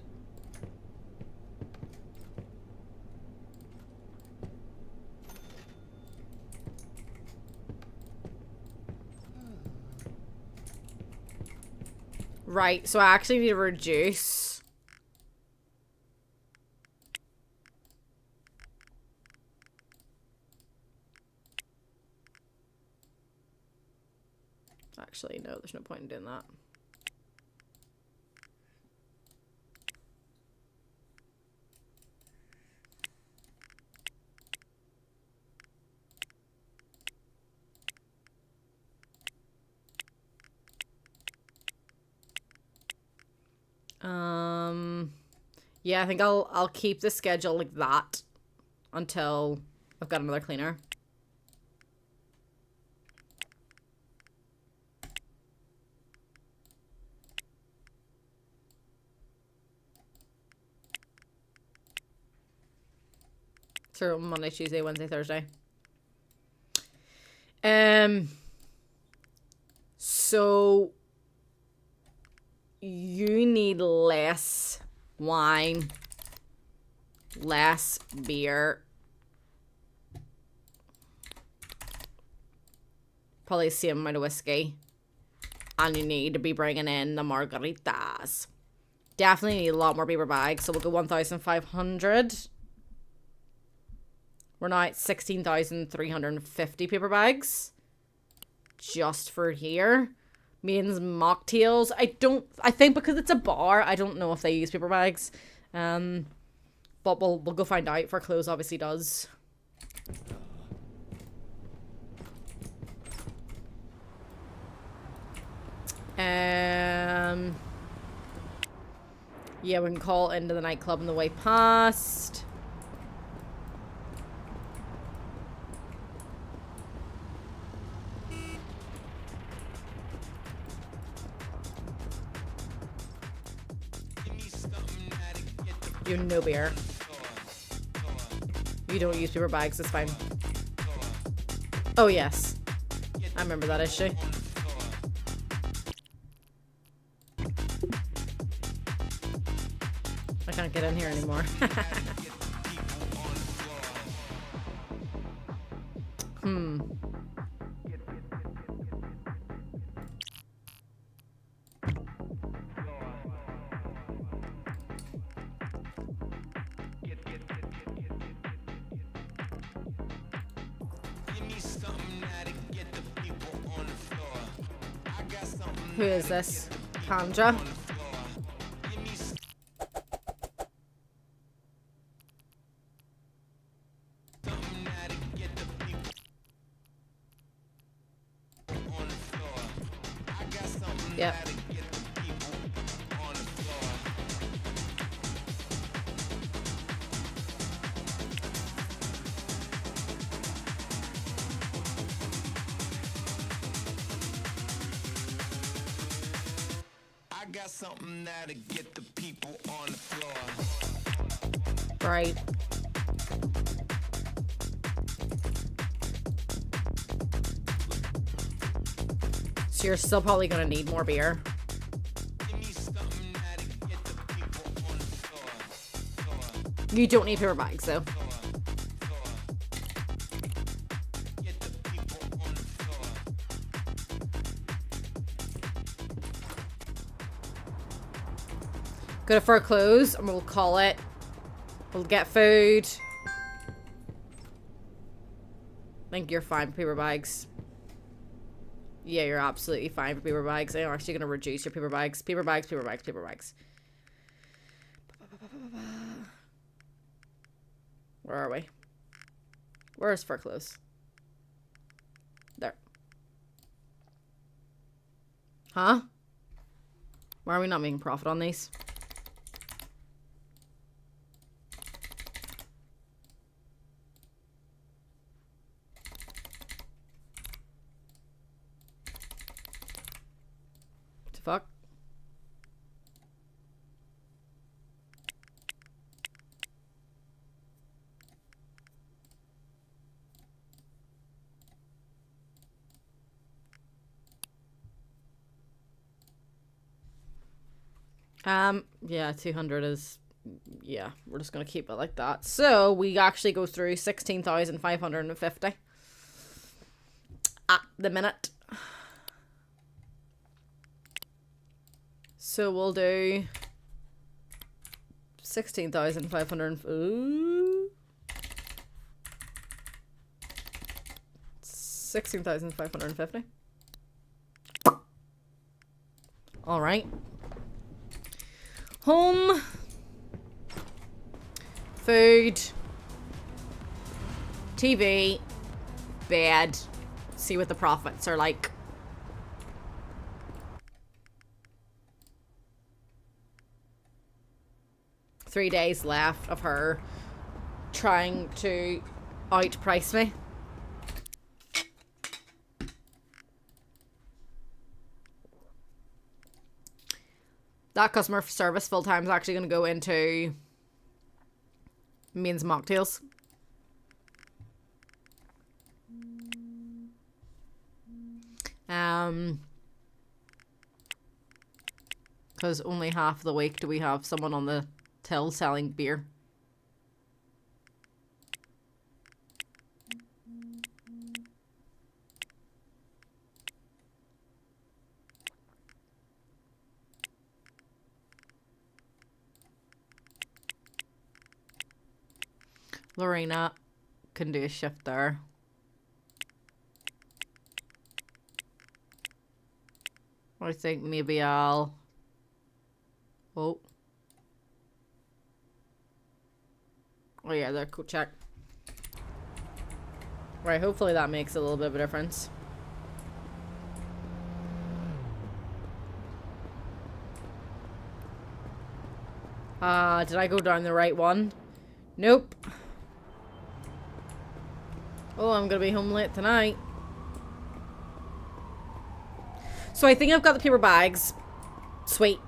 Right, so I actually need to reduce. Actually, no, there's no point in doing that. Yeah, I think I'll keep the schedule like that until I've got another cleaner. So Monday, Tuesday, Wednesday, Thursday. So you need less wine, less beer, probably the same amount of whiskey, and you need to be bringing in the margaritas. Definitely need a lot more paper bags, so we'll go 1,500. We're now at 16,350 paper bags just for here. Means mocktails. I think because it's a bar, I don't know if they use paper bags. But we'll go find out. For clothes obviously does. Yeah, we can call into the nightclub on the way past. You no beer. You don't use paper bags, it's fine. Oh yes. I remember that issue. I can't get in here anymore. Who is this? Kandra? Yep. I got something that'll get the people on the floor. Right. So you're still probably gonna need more beer. You don't need paper bags though. Go to for clothes and we'll call it. We'll get food. I think you're fine for paper bags. Yeah, you're absolutely fine for paper bags. I'm actually going to reduce your paper bags. Paper bags, paper bags, paper bags. Where are we? Where's for clothes? There. Huh? Why are we not making profit on these? Fuck. Yeah, 200 is, yeah, we're just gonna keep it like that. So we actually go through 16,550 at the minute. So we'll do 16,500. 16,550. All right. Home. Food. TV. Bed. See what the profits are like. Three days left of her trying to outprice me. That customer service full time is actually going to go into mains mocktails. Because only half the week do we have someone on the till selling beer. Lorena can do a shift there. I think maybe I'll... Oh. Oh yeah, there, cool, check. Right, hopefully that makes a little bit of a difference. Did I go down the right one? Nope. Oh, I'm gonna be home late tonight. So I think I've got the paper bags. Sweet.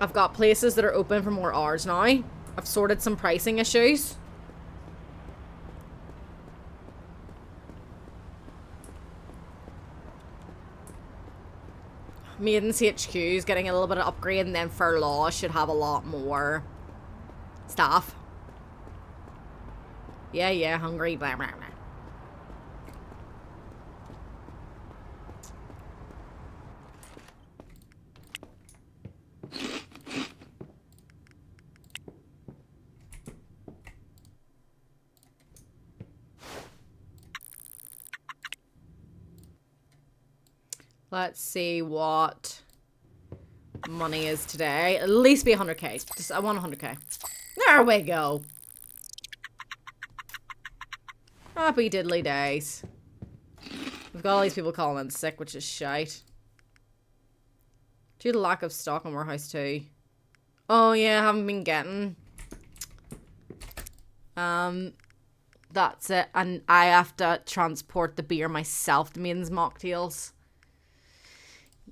I've got places that are open for more hours now. I've sorted some pricing issues. Maiden's HQ is getting a little bit of upgrade, and then Furlaw should have a lot more staff. Yeah, hungry, blah, blah, blah. Let's see what money is today. At least be 100k. Just, I want 100k. There we go. Happy diddly days. We've got all these people calling in sick, which is shite. Due to lack of stock in warehouse too. Oh yeah, I haven't been getting. That's it. And I have to transport the beer myself to Maiden's mocktails.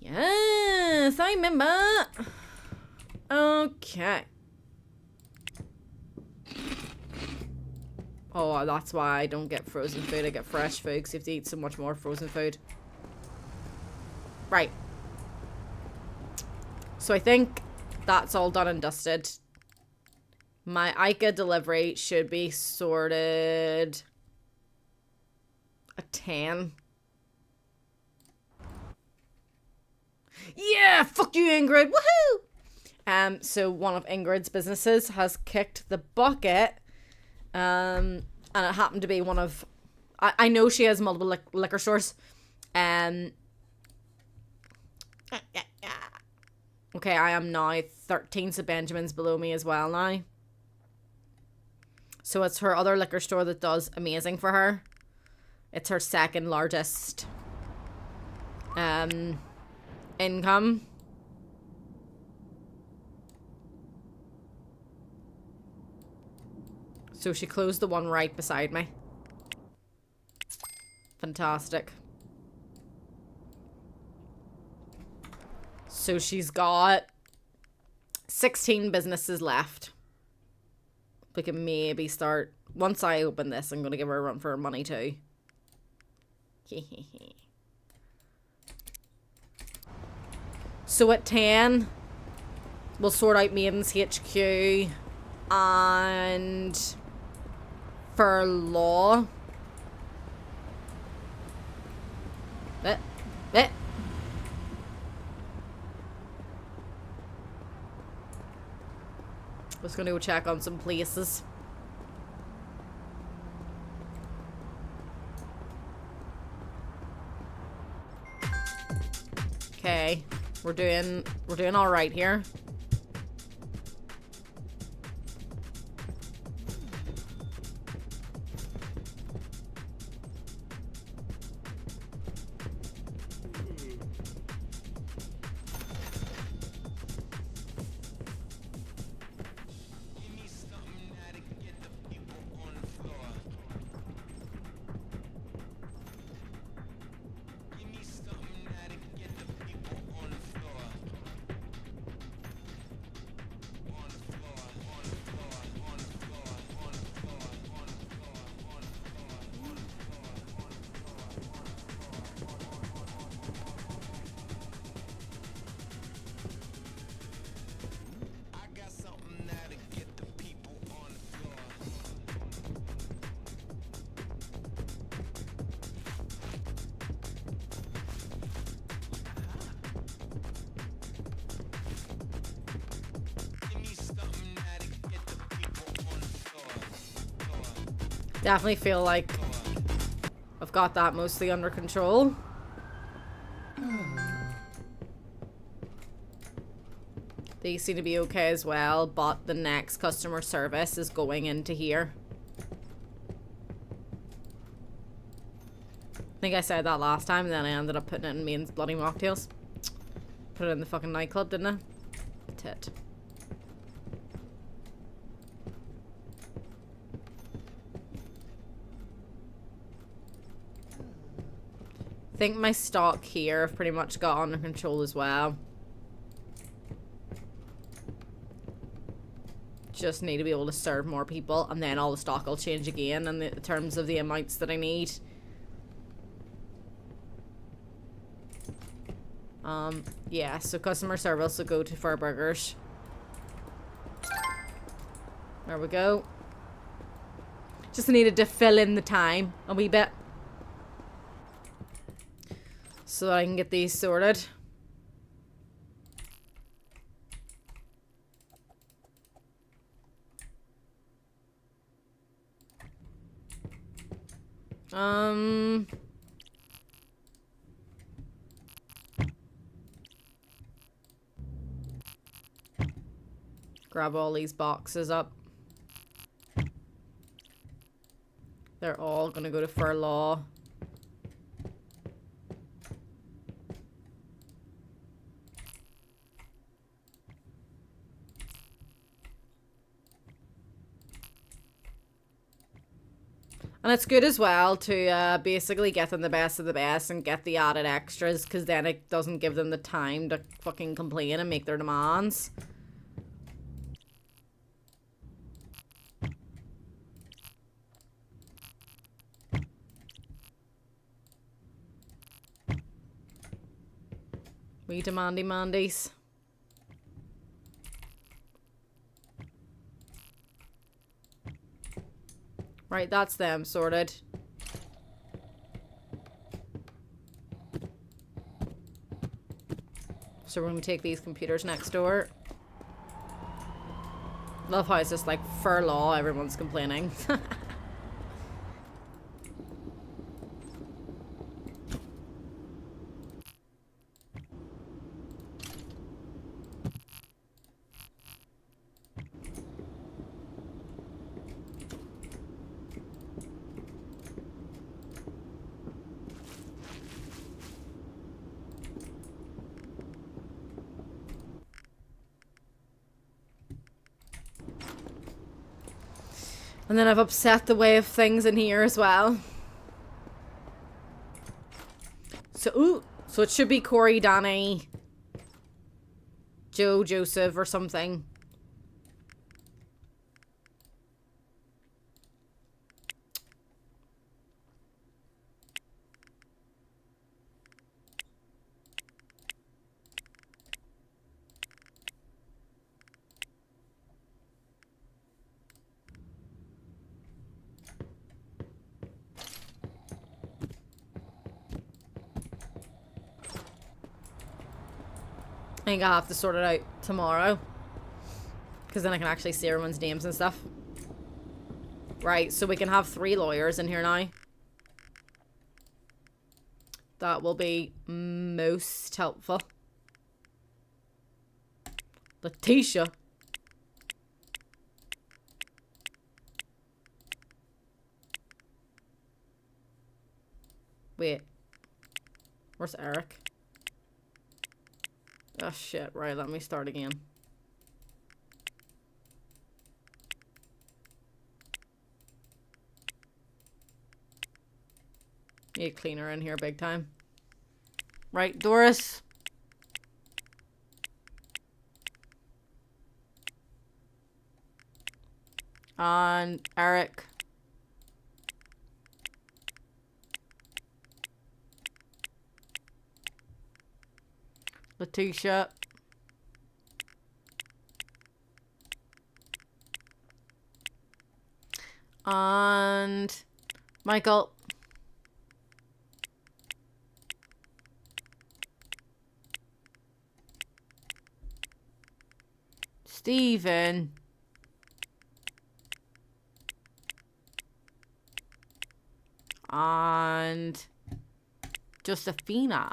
Yes, I remember. Okay. Oh, that's why I don't get frozen food. I get fresh food because you have to eat so much more frozen food. Right. So I think that's all done and dusted. My Ica delivery should be sorted at 10. Yeah, fuck you, Ingrid. Woohoo! So one of Ingrid's businesses has kicked the bucket. And it happened to be one of... I know she has multiple liquor stores. Okay, I am now 13, so Benjamin's below me as well now. So it's her other liquor store that does amazing for her. It's her second largest income. So she closed the one right beside me. Fantastic. So she's got 16 businesses left. We can maybe start... Once I open this, I'm going to give her a run for her money too. So at 10, we'll sort out Maiden's HQ and Furlaw. Just gonna go check on some places. Okay, we're doing all right here. Definitely feel like I've got that mostly under control. They seem to be okay as well, but the next customer service is going into here. I think I said that last time, and then I ended up putting it in Maine's bloody mocktails. Put it in the fucking nightclub, didn't I? Tit. I think my stock here I've pretty much got under control as well. Just need to be able to serve more people, and then all the stock will change again in the terms of the amounts that I need. Yeah, so customer service will go to Fur Burgers. There we go. Just needed to fill in the time a wee bit so that I can get these sorted. Grab all these boxes up. They're all gonna go to Fur Law. And it's good as well to basically get them the best of the best and get the added extras, because then it doesn't give them the time to fucking complain and make their demands. We demandy mandies. Right, that's them sorted. So we're going to take these computers next door. Love how it's just like Fur Law, everyone's complaining. And then I've upset the way of things in here as well. So, ooh, so it should be Corey, Danny, Joe, Joseph, or something. I think I'll have to sort it out tomorrow, because then I can actually see everyone's names and stuff. Right, so we can have 3 lawyers in here now. That will be most helpful. Letitia. Wait. Where's Eric? Oh shit, right, let me start again. Need a cleaner in here big time. Right, Doris. And Eric. Letitia. And Michael. Stephen. And Josephina.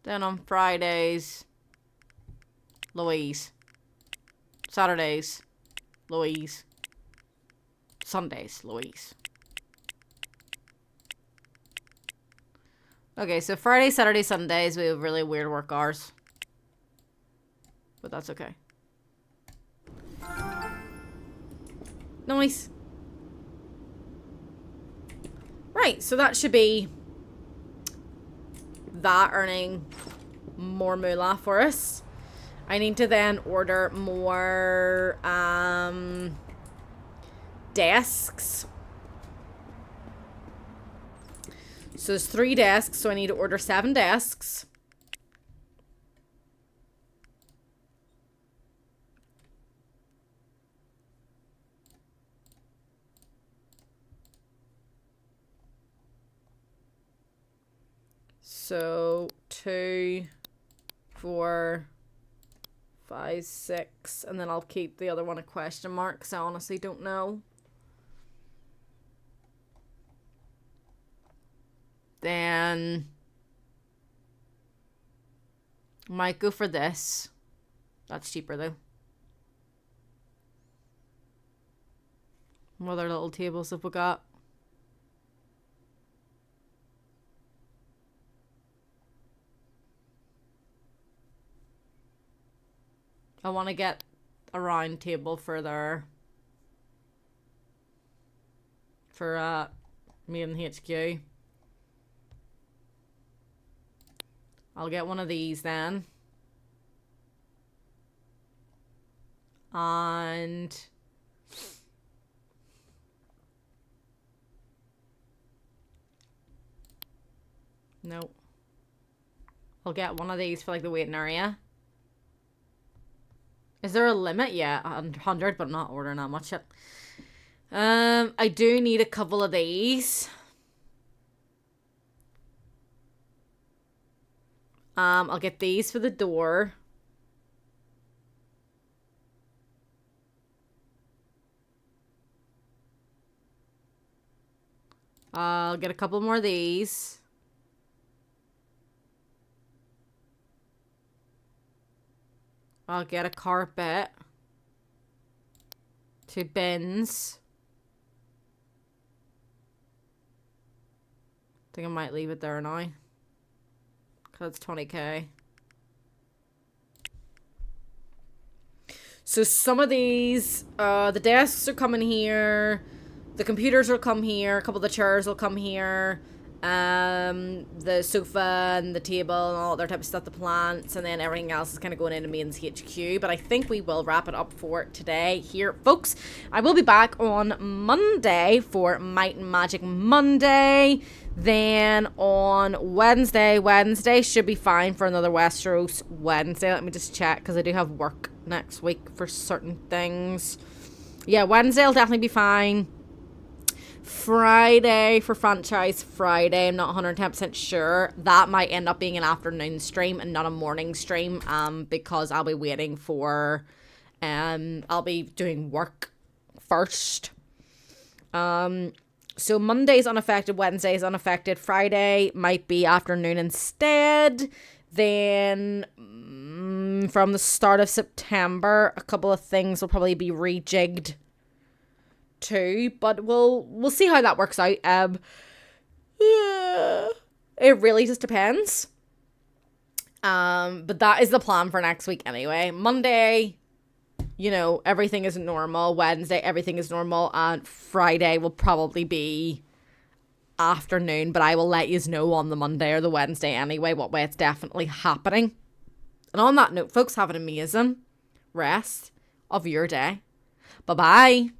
Then on Fridays, Louise. Saturdays, Louise. Sundays, Louise. Okay, so Friday, Saturday, Sundays, we have really weird work hours. But that's okay. Nice. Right, so that should be that earning more moolah for us. I need to then order more desks. So there's 3 desks, so I need to order 7 desks. So 2, 4, 5, 6, and then I'll keep the other one a question mark because I honestly don't know. Then might go for this. That's cheaper though. What other little tables have we got? I want to get a round table for there. For me and HQ. I'll get one of these then. And no. I'll get one of these for like the waiting area. Is there a limit? Yeah, 100, but I'm not ordering that much yet. I do need a couple of these. I'll get these for the door. I'll get a couple more of these. I'll get a carpet. 2 bins. I think I might leave it there now. Because it's 20k. So some of these, the desks are coming here. The computers will come here. A couple of the chairs will come here. The sofa and the table and all other type of stuff, the plants, and then everything else is kind of going into Main's HQ. But I think we will wrap it up for today here, folks. I will be back on Monday for Might and Magic Monday. Then on Wednesday should be fine for another Westeros Wednesday. Let me just check because I do have work next week for certain things. Yeah, Wednesday will definitely be fine. Friday for Franchise Friday, I'm not 110% sure. That might end up being an afternoon stream and not a morning stream, because I'll be waiting for, I'll be doing work first. So Monday's unaffected, Wednesday's unaffected, Friday might be afternoon instead. Then from the start of September, a couple of things will probably be rejigged too, but we'll see how that works out. It really just depends. But that is the plan for next week anyway. Monday, you know, everything is normal. Wednesday, everything is normal, and Friday will probably be afternoon, but I will let you know on the Monday or the Wednesday anyway what way it's definitely happening. And on that note, folks, have an amazing rest of your day. Bye-bye.